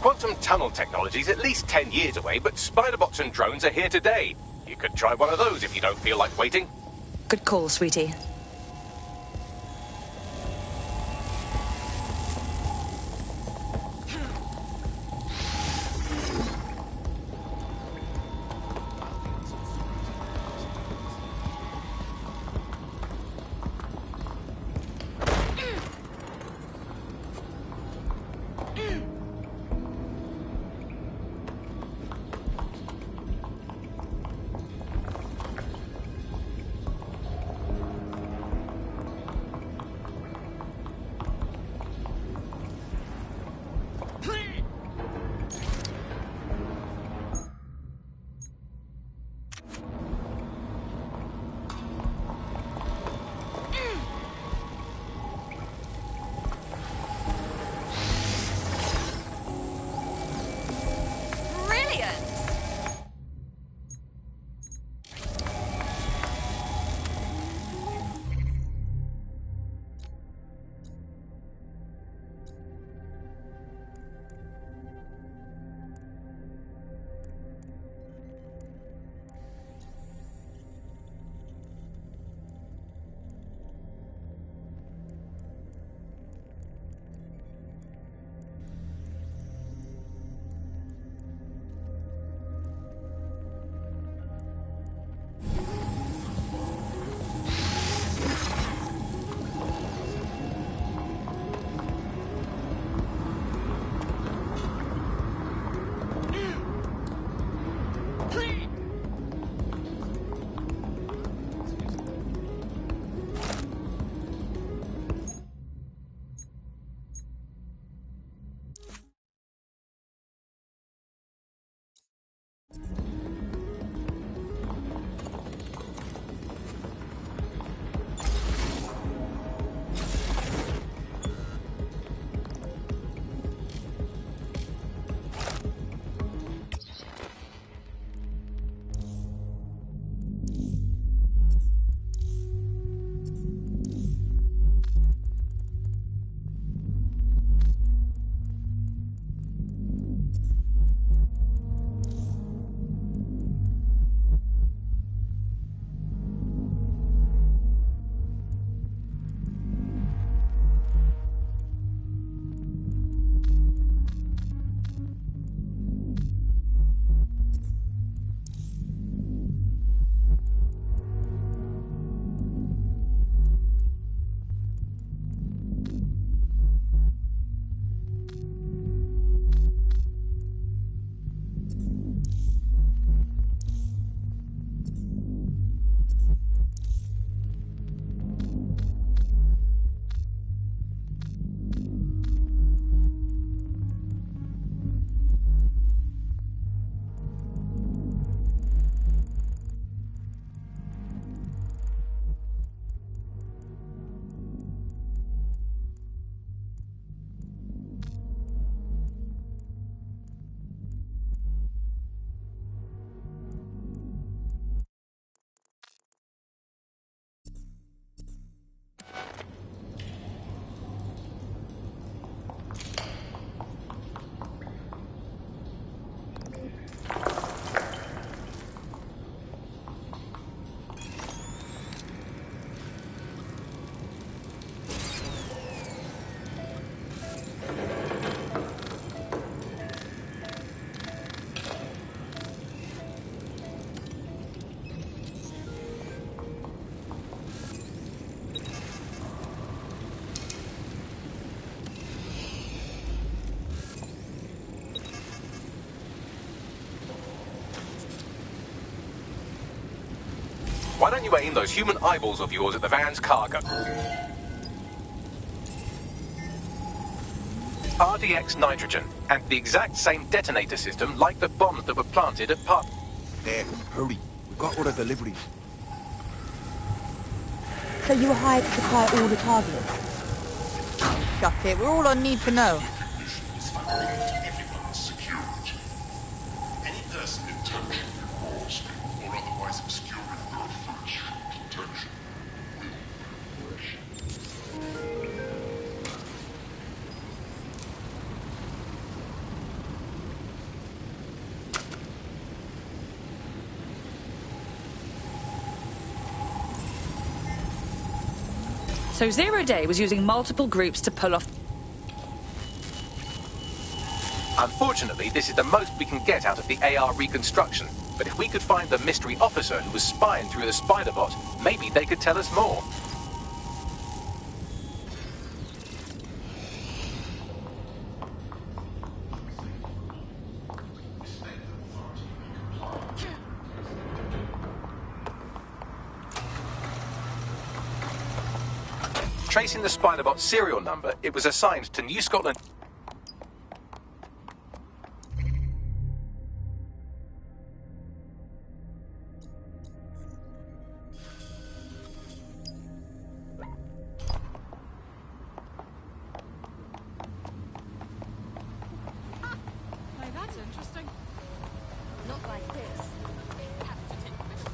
Quantum tunnel technology's at least 10 years away, but spider-bots and drones are here today. You could try one of those if you don't feel like waiting. Good call, sweetie. Why don't you aim those human eyeballs of yours at the van's cargo? RDX nitrogen, and the exact same detonator system like the bombs that were planted at Park. There, hurry. We've got all the deliveries. So you were hired to supply all the targets? Shut it, we're all I need to know. Is for everyone's security. Any person in touch with laws or otherwise obscuring their offense from detection will perish. So Zero Day was using multiple groups to pull off... Unfortunately, this is the most we can get out of the AR reconstruction. But if we could find the mystery officer who was spying through the spider bot, maybe they could tell us more. Tracing the Spiderbot serial number, it was assigned to New Scotland. Now that's interesting. Not like this. Have to take pictures.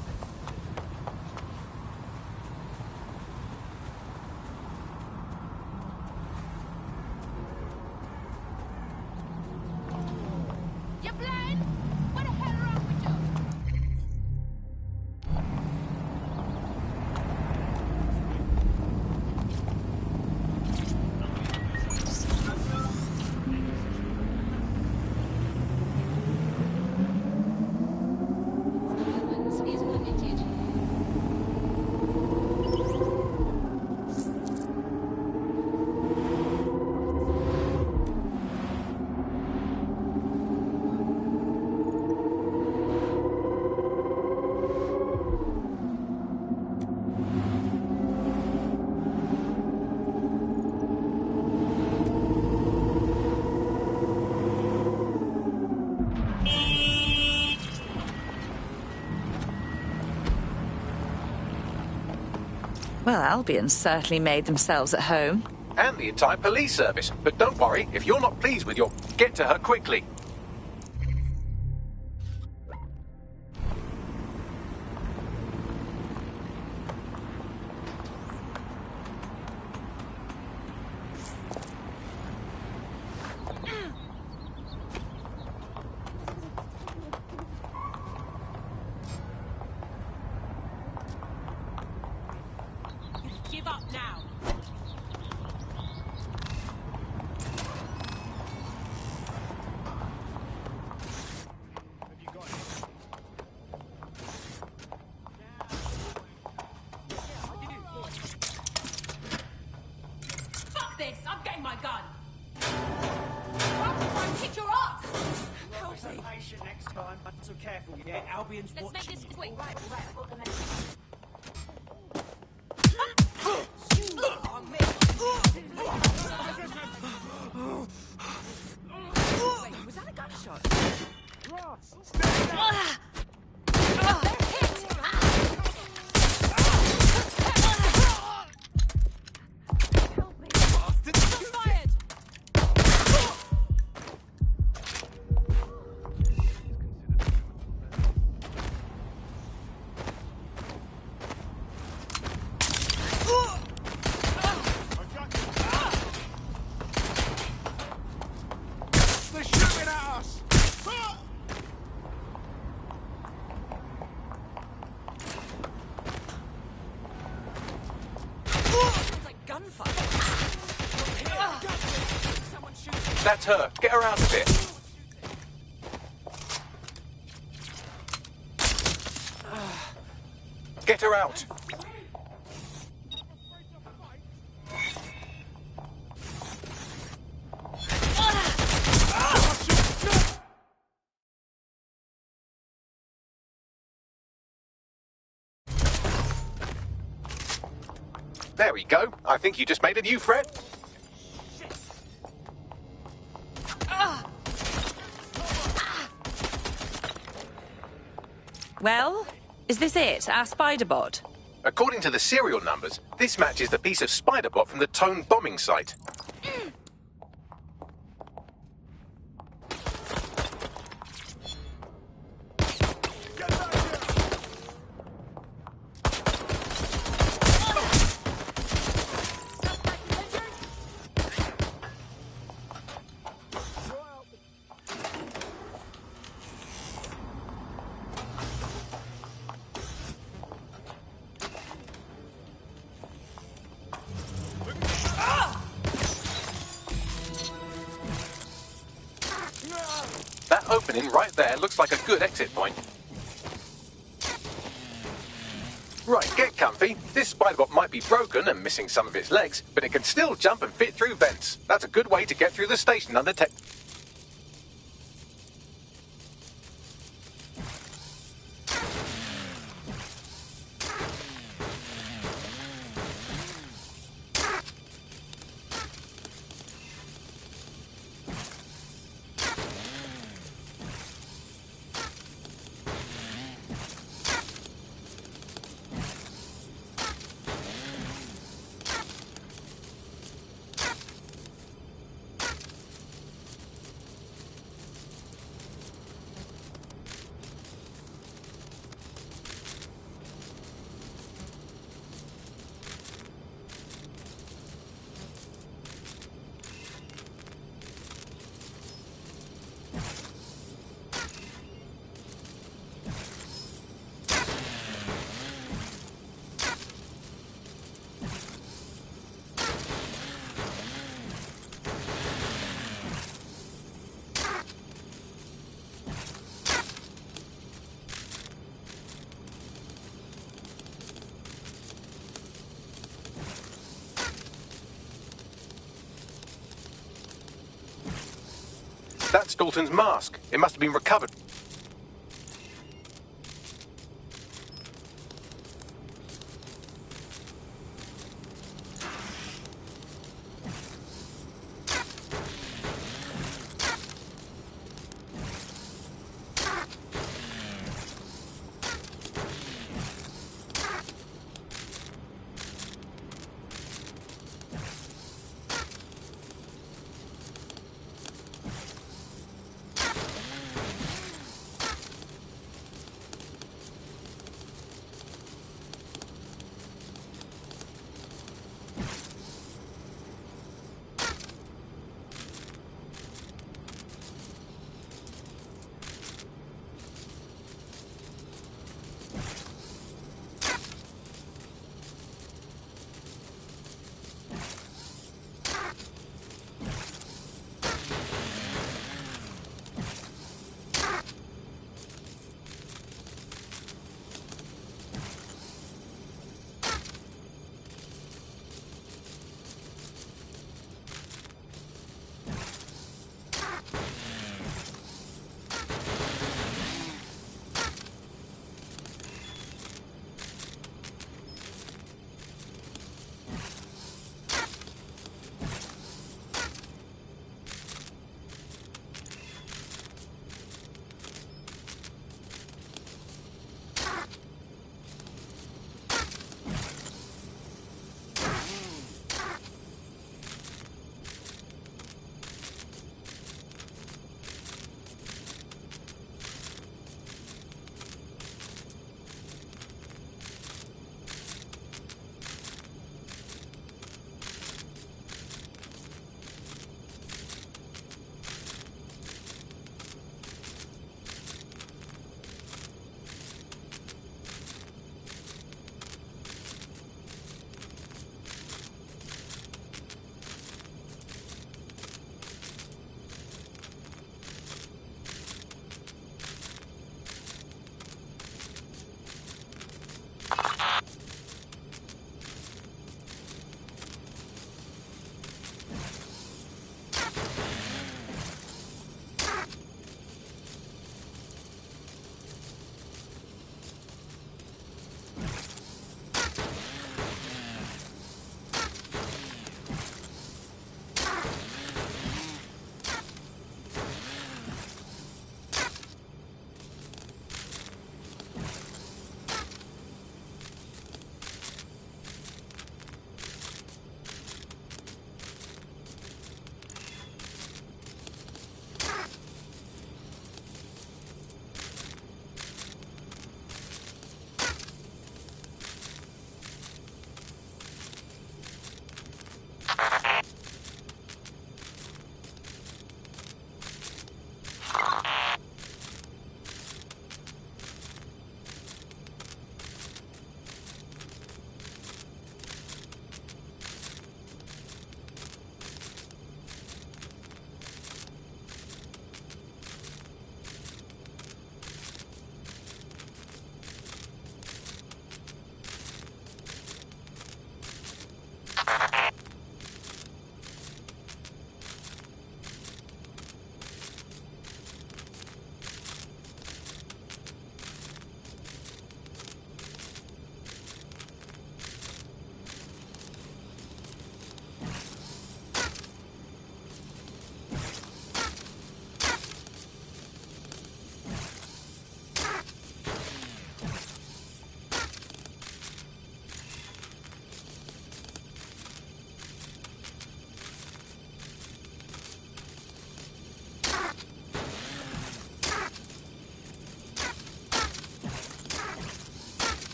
Well, Albion certainly made themselves at home. And the entire police service. But don't worry, if you're not pleased with your... Get to her quickly. Give up now. Fuck this! I'm getting my gun. I'll kick your ass. Help me. Patient next time. So careful, yeah? Albion's Let's make watching this you. quick. Right, I've got the Wait, was that a gunshot? Ross, They're shooting at us! Sounds like gunfire. Someone shooting. That's her. Get her out of it. Get her out. There we go. I think you just made a new friend. Well, is this it? Our spider bot? According to the serial numbers, this matches the piece of spider bot from the Tone bombing site. That opening right there looks like a good exit point. Right, get comfy. This spider-bot might be broken and missing some of its legs, but it can still jump and fit through vents. That's a good way to get through the station undetected. That's Dalton's mask. It must have been recovered.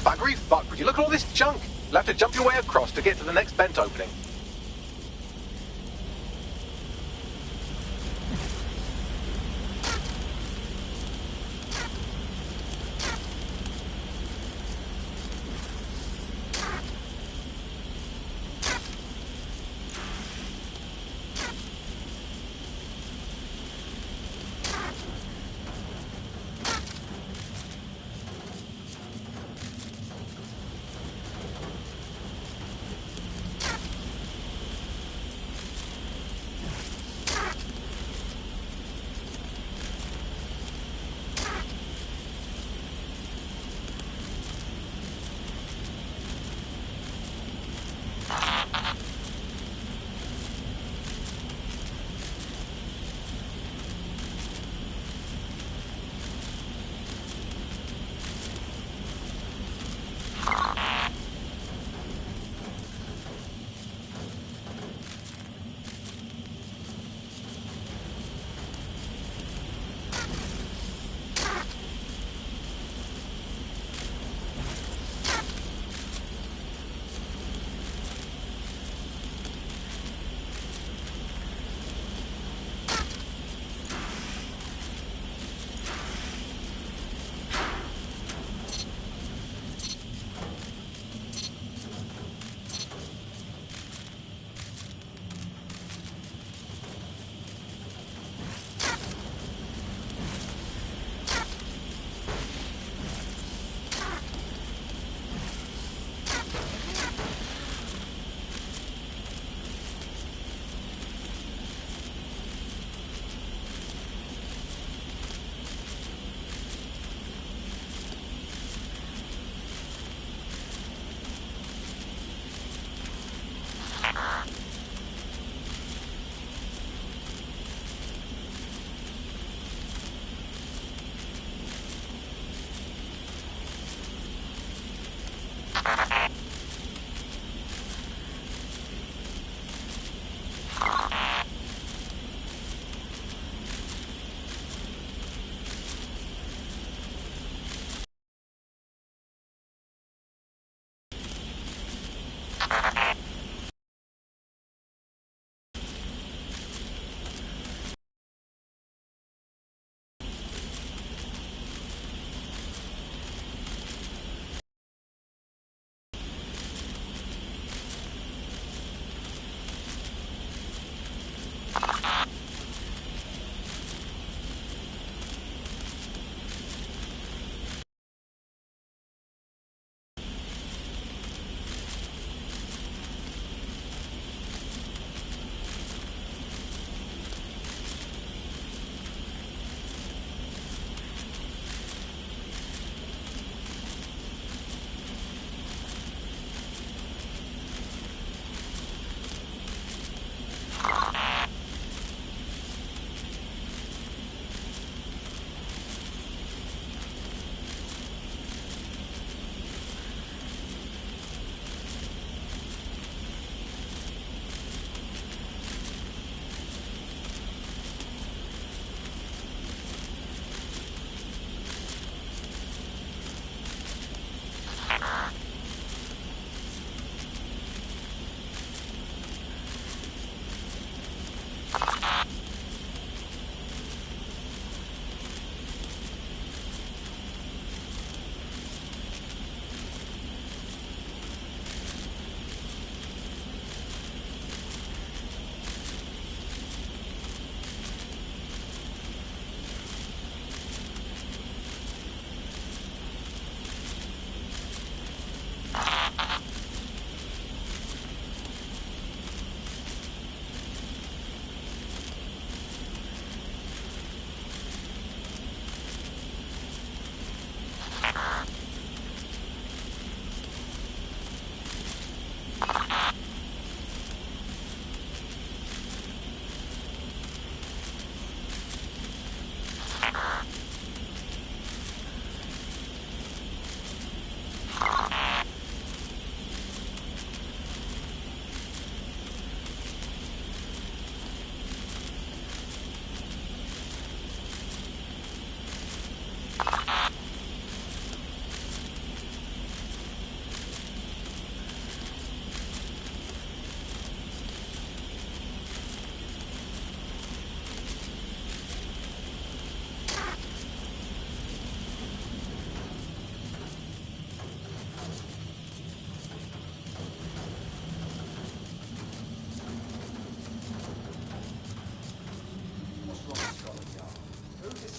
Buggery fuck, would you look at all this junk? You'll have to jump your way across to get to the next vent opening.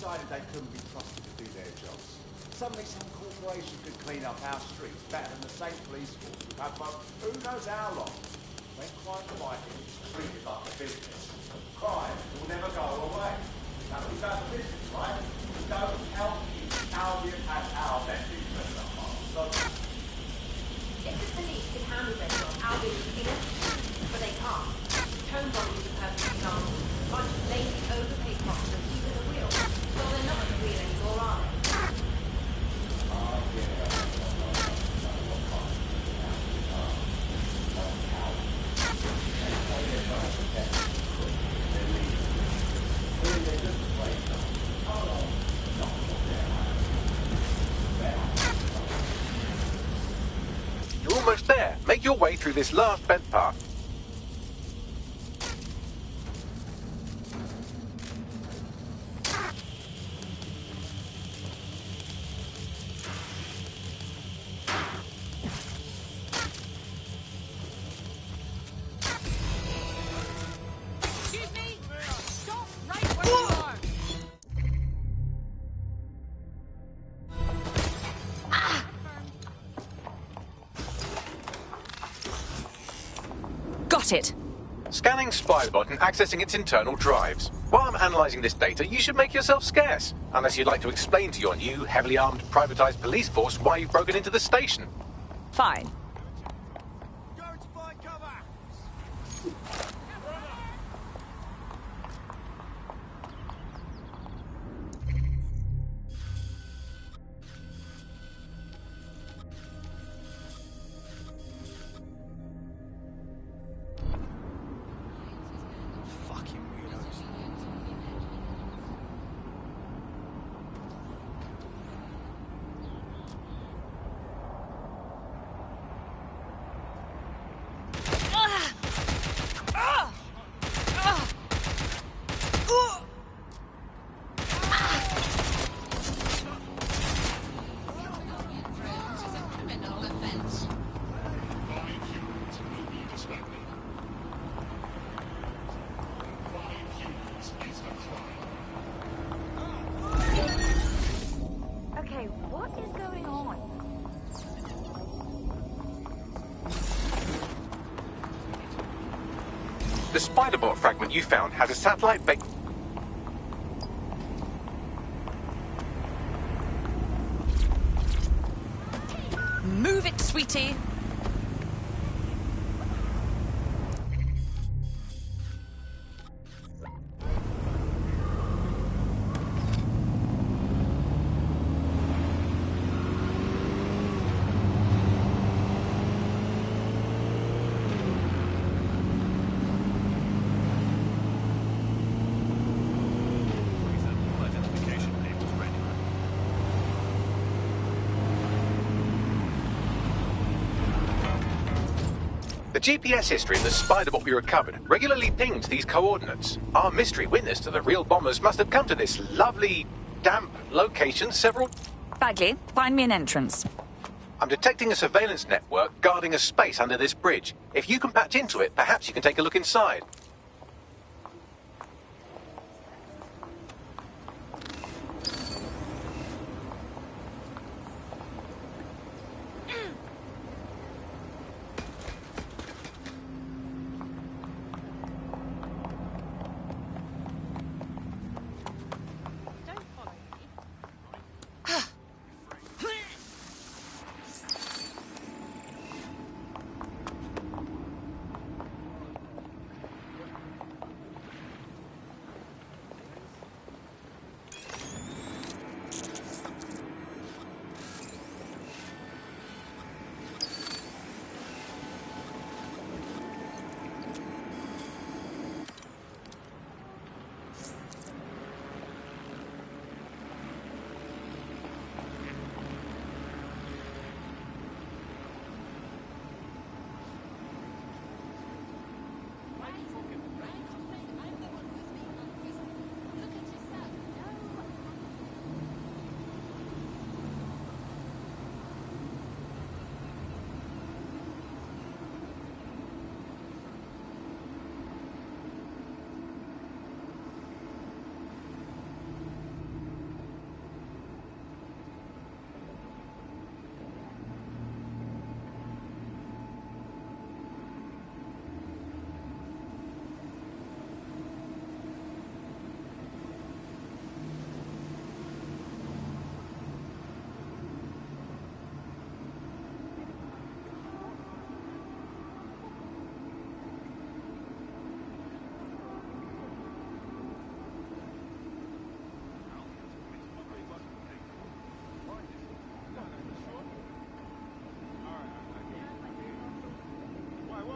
decided they couldn't be trusted to do their jobs. Suddenly some corporation could clean up our streets better than the same police force we've had for who knows how long. When crime fighting is treated like a business, crime will never go away. Now who's out of business, right? We don't help you. Albion has our best interest at heart. So if the police can handle their job, Albion would be left. But they can't. Tone bodies are perfect example. A bunch of lazy, overpaid cops are keeping the wheel. Well, they're not at the wheel anymore, are they? You're almost there. Make your way through this last bent path. Excuse me! Stop right where you are! Got it. Scanning Spybot and accessing its internal drives. While I'm analysing this data, you should make yourself scarce. Unless you'd like to explain to your new, heavily armed, privatised police force why you've broken into the station. Fine. Okay, what is going on? The Spiderbot fragment you found has a satellite base. Move it, sweetie. The GPS history in the Spiderbot we recovered regularly pings these coordinates. Our mystery witness to the real bombers must have come to this lovely, damp location several... Bagley, find me an entrance. I'm detecting a surveillance network guarding a space under this bridge. If you can patch into it, perhaps you can take a look inside.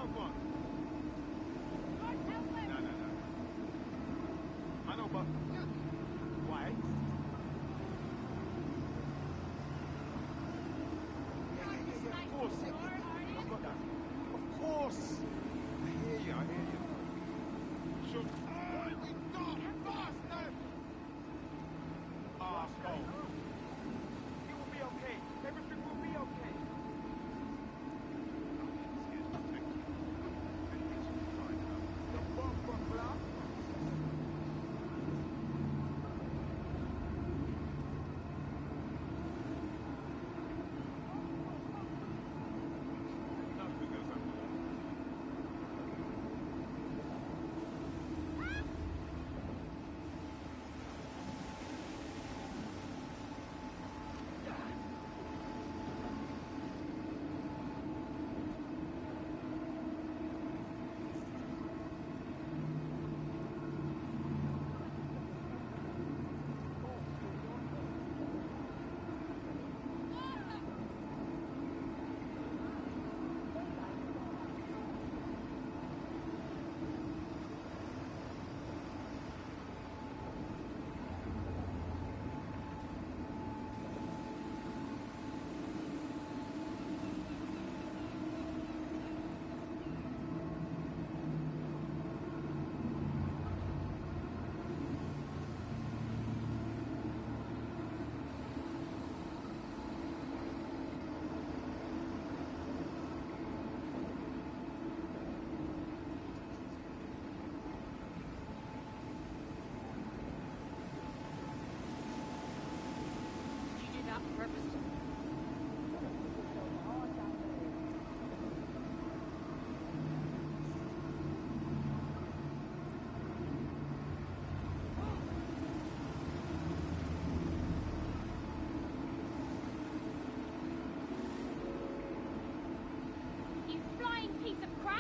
Come on. No. I know, but... Why? Yeah, of course. I've got that. Of course. I hear you. Sure. Oh, we got faster! Ah, go. It will be okay. Everything will be okay. The bomb block.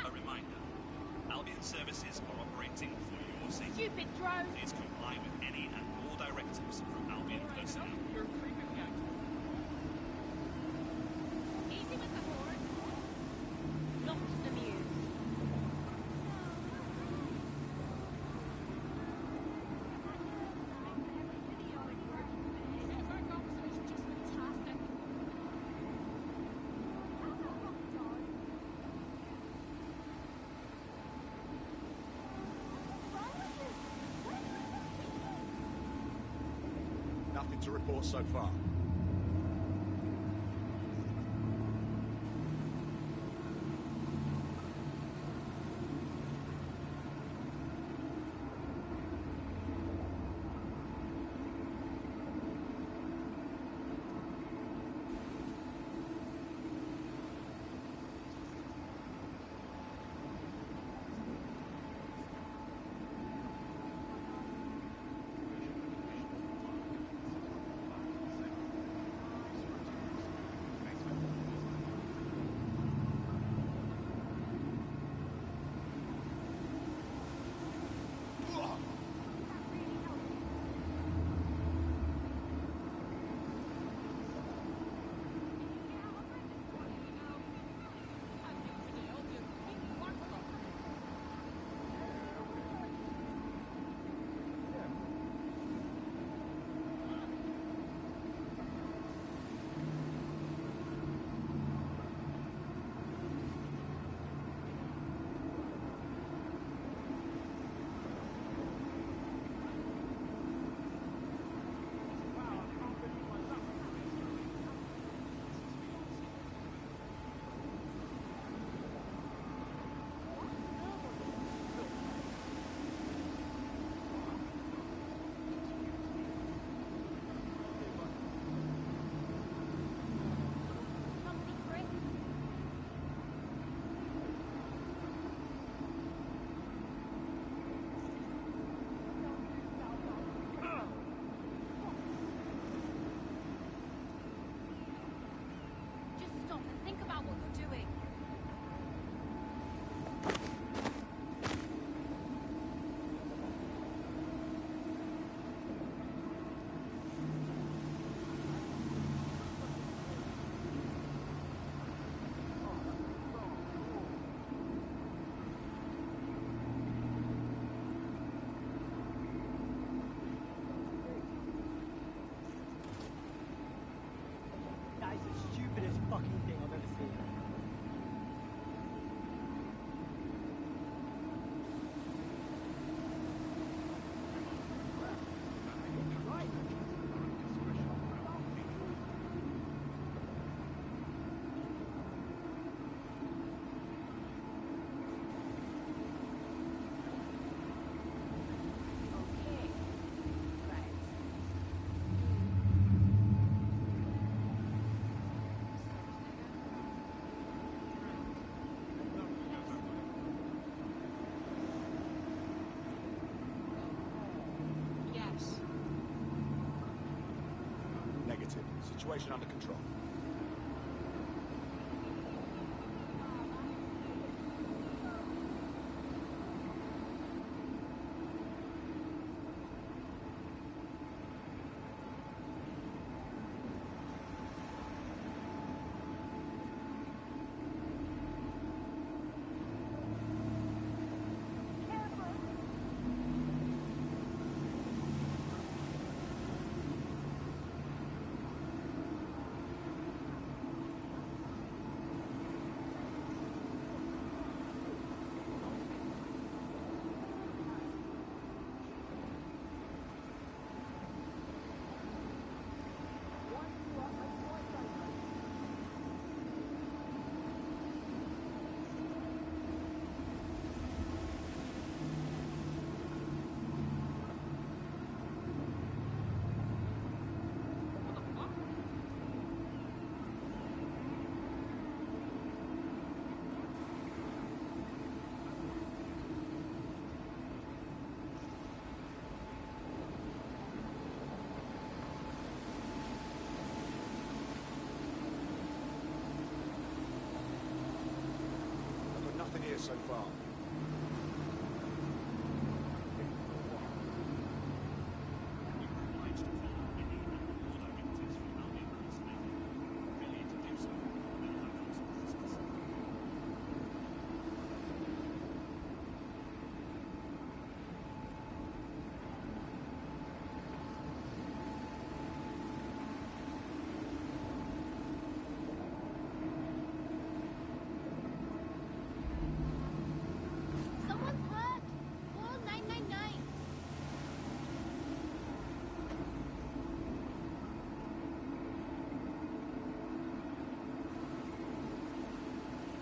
A reminder, Albion services are operating for your safety. Stupid drone! Please comply with any and all directives from Albion personnel. Easy with the horn. Not amused. Nothing to report so far. Situation under control. So far.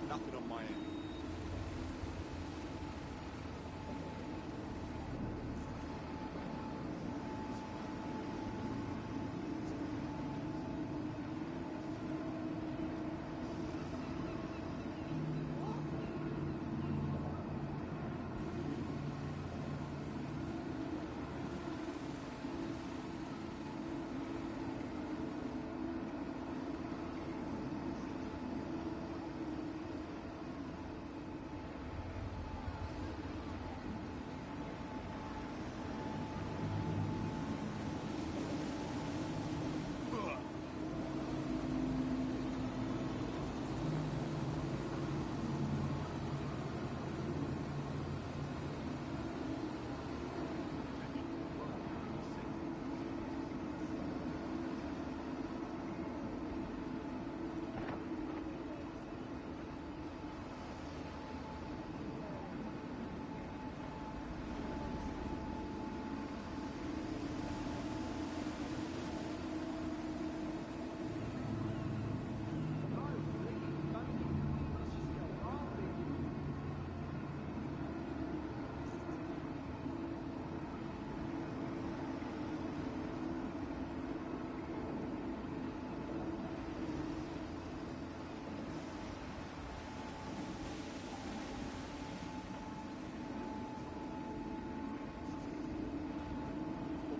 Nothing on my end.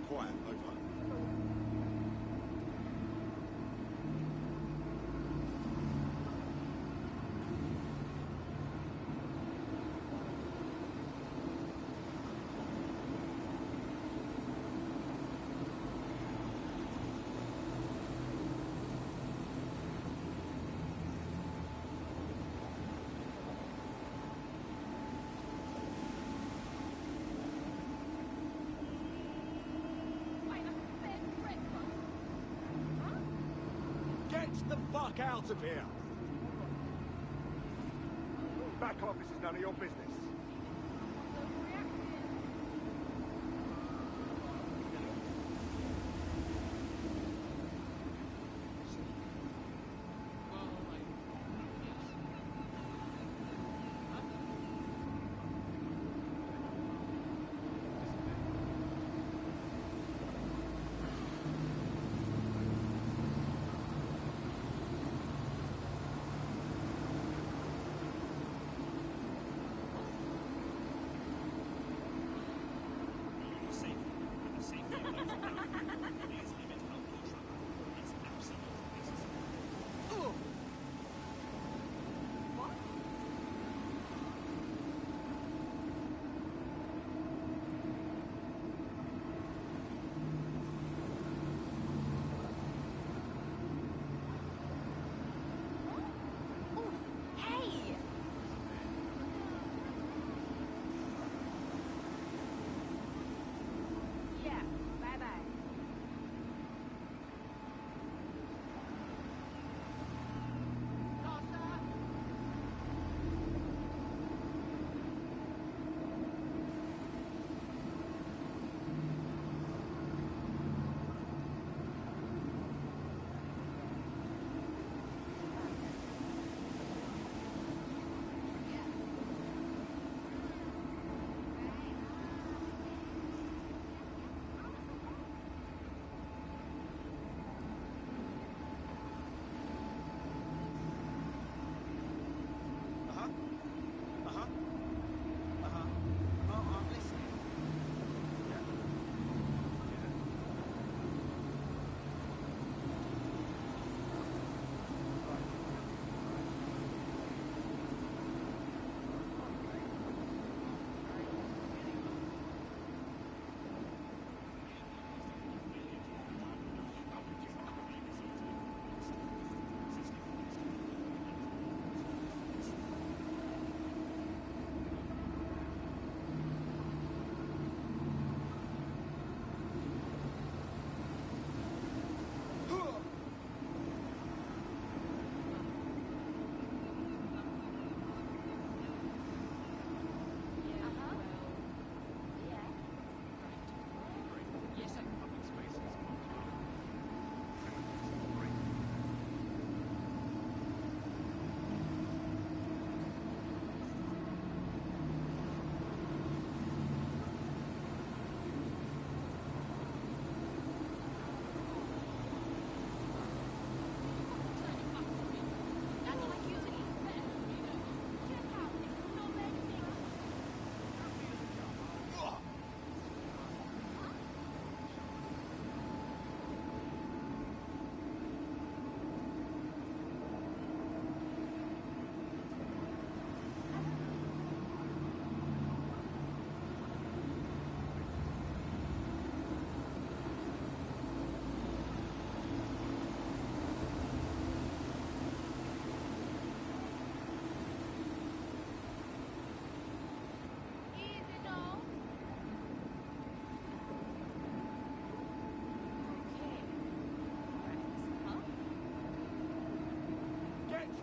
Quiet, over. Get the fuck out of here! Back office is none of your business.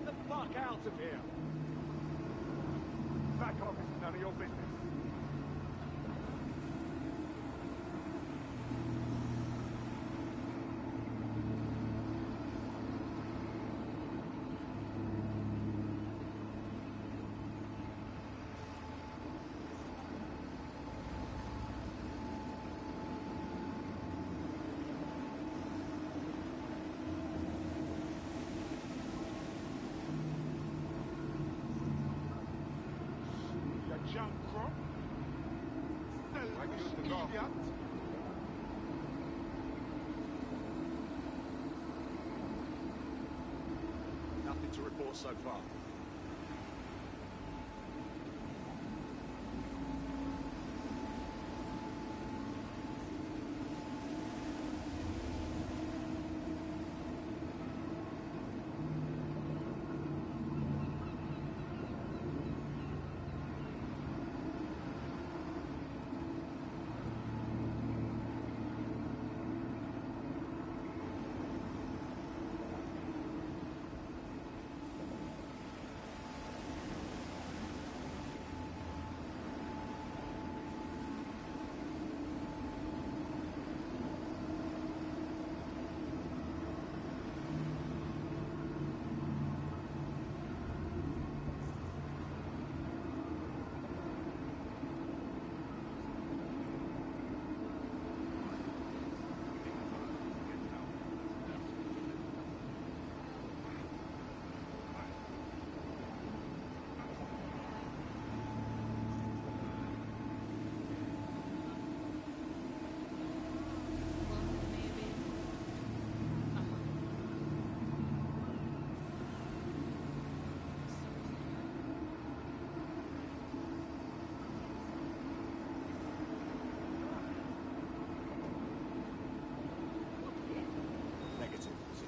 Get the fuck out of here! Back off, it's none of your business. Junk crop. Idiot. Nothing to report so far.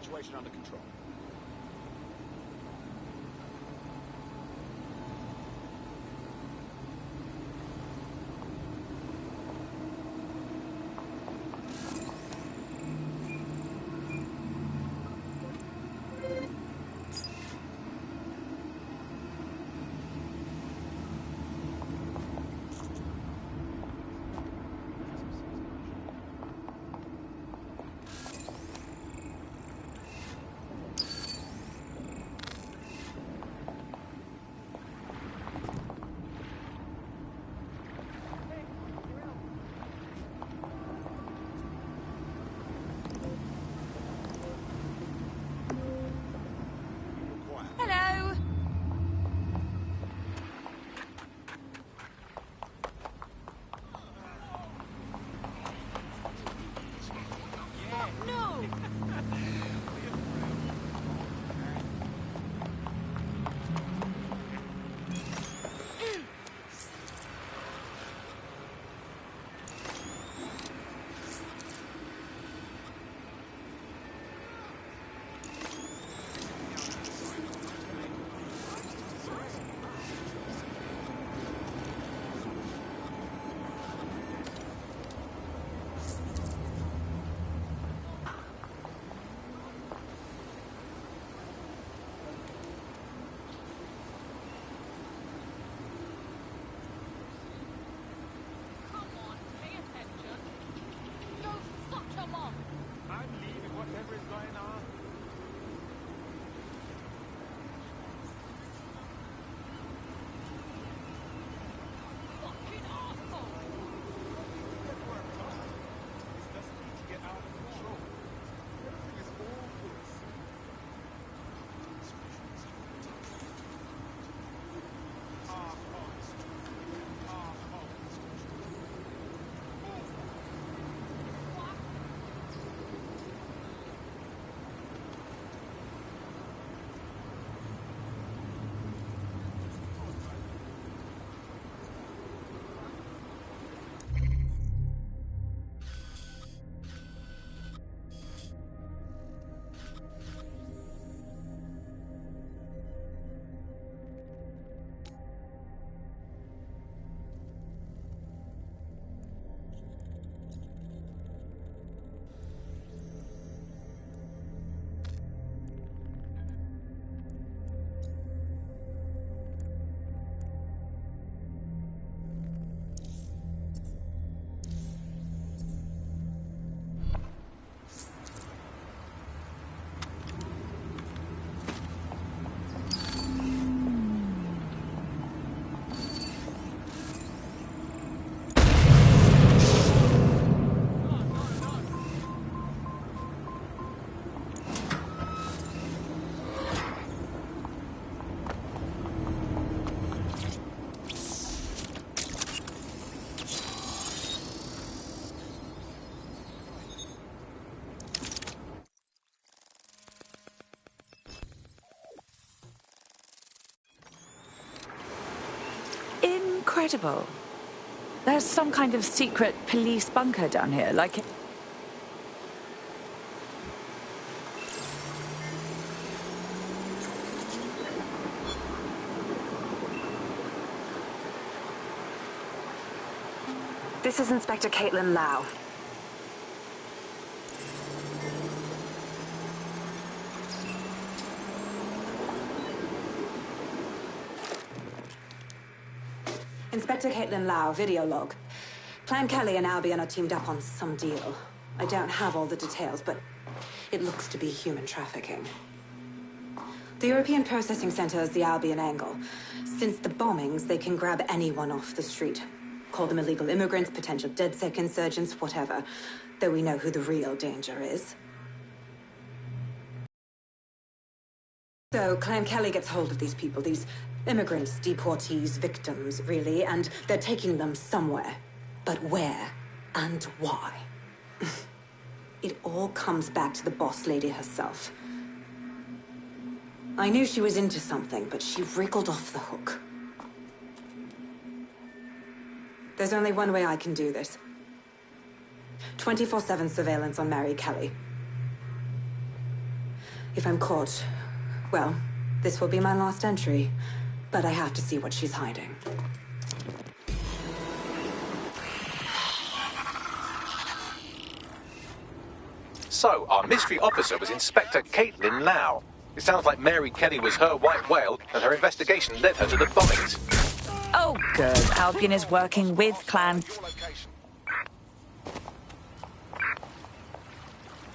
Situation under control. Hello. No. I'm leaving whatever is going on. Fucking arsehole! This doesn't need to get out of control. Everything is all good. incredible. There's some kind of secret police bunker down here, like... This is Inspector Caitlin Lau. Inspector Caitlin Lau, video log. Clan Kelly and Albion are teamed up on some deal. I don't have all the details, but it looks to be human trafficking. The European Processing Center is the Albion angle. Since the bombings, they can grab anyone off the street. Call them illegal immigrants, potential DedSec insurgents, whatever. Though we know who the real danger is. So Clan Kelly gets hold of these people, these immigrants, deportees, victims, really, and they're taking them somewhere. But where and why? It all comes back to the boss lady herself. I knew she was into something, but she wriggled off the hook. There's only one way I can do this. 24/7 surveillance on Mary Kelly. If I'm caught, well, this will be my last entry. But I have to see what she's hiding. So, our mystery officer was Inspector Caitlin Lau. It sounds like Mary Kelly was her white whale, and her investigation led her to the bombings. Oh, good. Albion is working with Clan...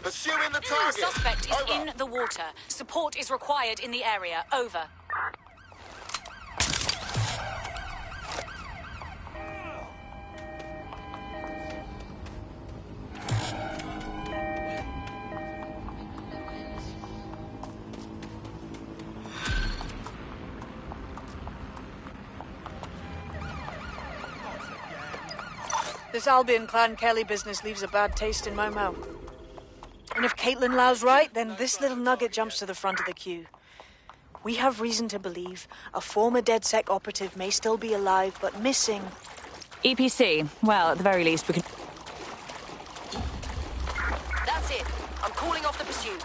Pursuing the target. Suspect is in the water. Support is required in the area. Over. This Albion Clan Kelly business leaves a bad taste in my mouth. And if Caitlin Lau's right, then this little nugget jumps to the front of the queue. We have reason to believe a former DedSec operative may still be alive, but missing. EPC. Well, at the very least, we can... That's it. I'm calling off the pursuit.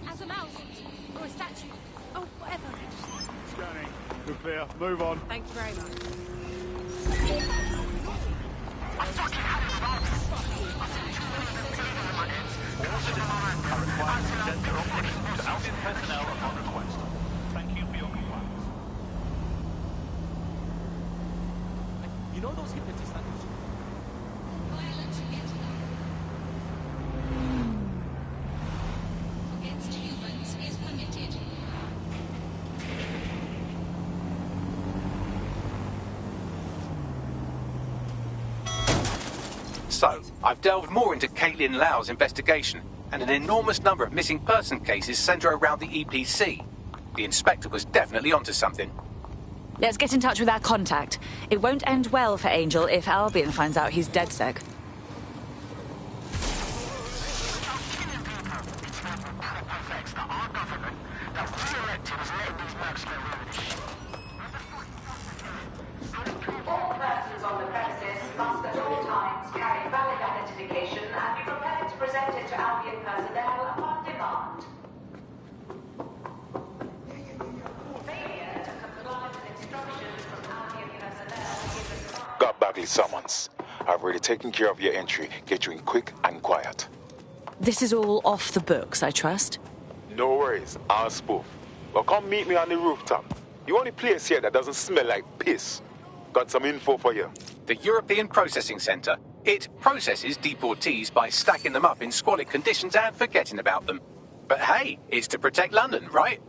As a mouse or a statue. Oh, whatever. Scanning. We're clear. Move on. Thank you very much. You know those hypnotists that Against humans is permitted. So, I've delved more into Caitlin Lau's investigation, and an enormous number of missing person cases centre around the EPC. The inspector was definitely onto something. Let's get in touch with our contact. It won't end well for Angel if Albion finds out he's DedSec. All persons on the premises must at all times carry valid personnel upon demand. Failure to comply with instructions from Albion personnel is a crime. Got Bagley summons. I've already taken care of your entry. Get you in quick and quiet. This is all off the books, I trust. No worries, I'll spoof. Well, come meet me on the rooftop. The only place here that doesn't smell like piss. Got some info for you. The European Processing Centre. It processes deportees by stacking them up in squalid conditions and forgetting about them. But hey, it's to protect London, right?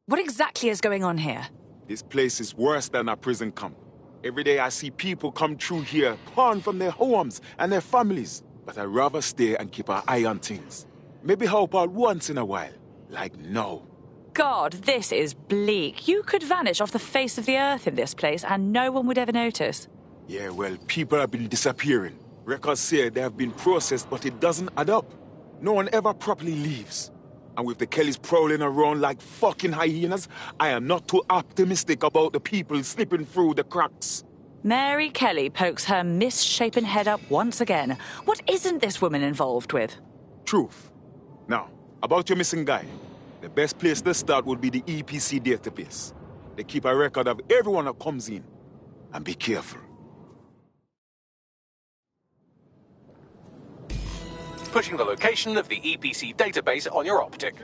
What exactly is going on here? This place is worse than a prison camp. Every day I see people come through here, torn from their homes and their families. But I'd rather stay and keep an eye on things. Maybe help out once in a while. Like now. God, this is bleak. You could vanish off the face of the earth in this place and no one would ever notice. Yeah, well, people have been disappearing. Records say they have been processed, but it doesn't add up. No one ever properly leaves. And with the Kellys prowling around like fucking hyenas, I am not too optimistic about the people slipping through the cracks. Mary Kelly pokes her misshapen head up once again. What isn't this woman involved with? Truth. Now, about your missing guy. The best place to start would be the EPC database. They keep a record of everyone that comes in. And be careful. Pushing the location of the EPC database on your optic.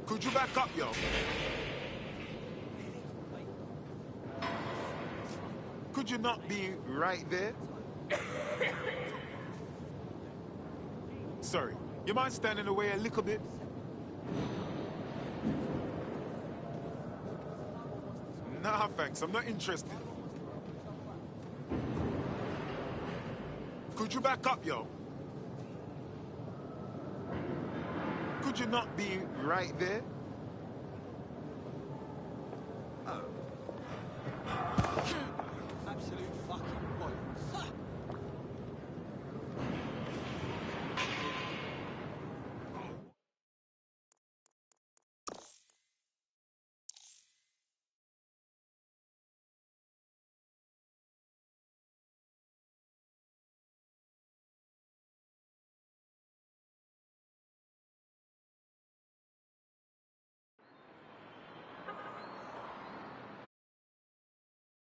Could you back up, yo? Could you not be right there? Sorry, you mind standing away a little bit? Nah, thanks, I'm not interested. Could you back up, yo? Could you not be right there?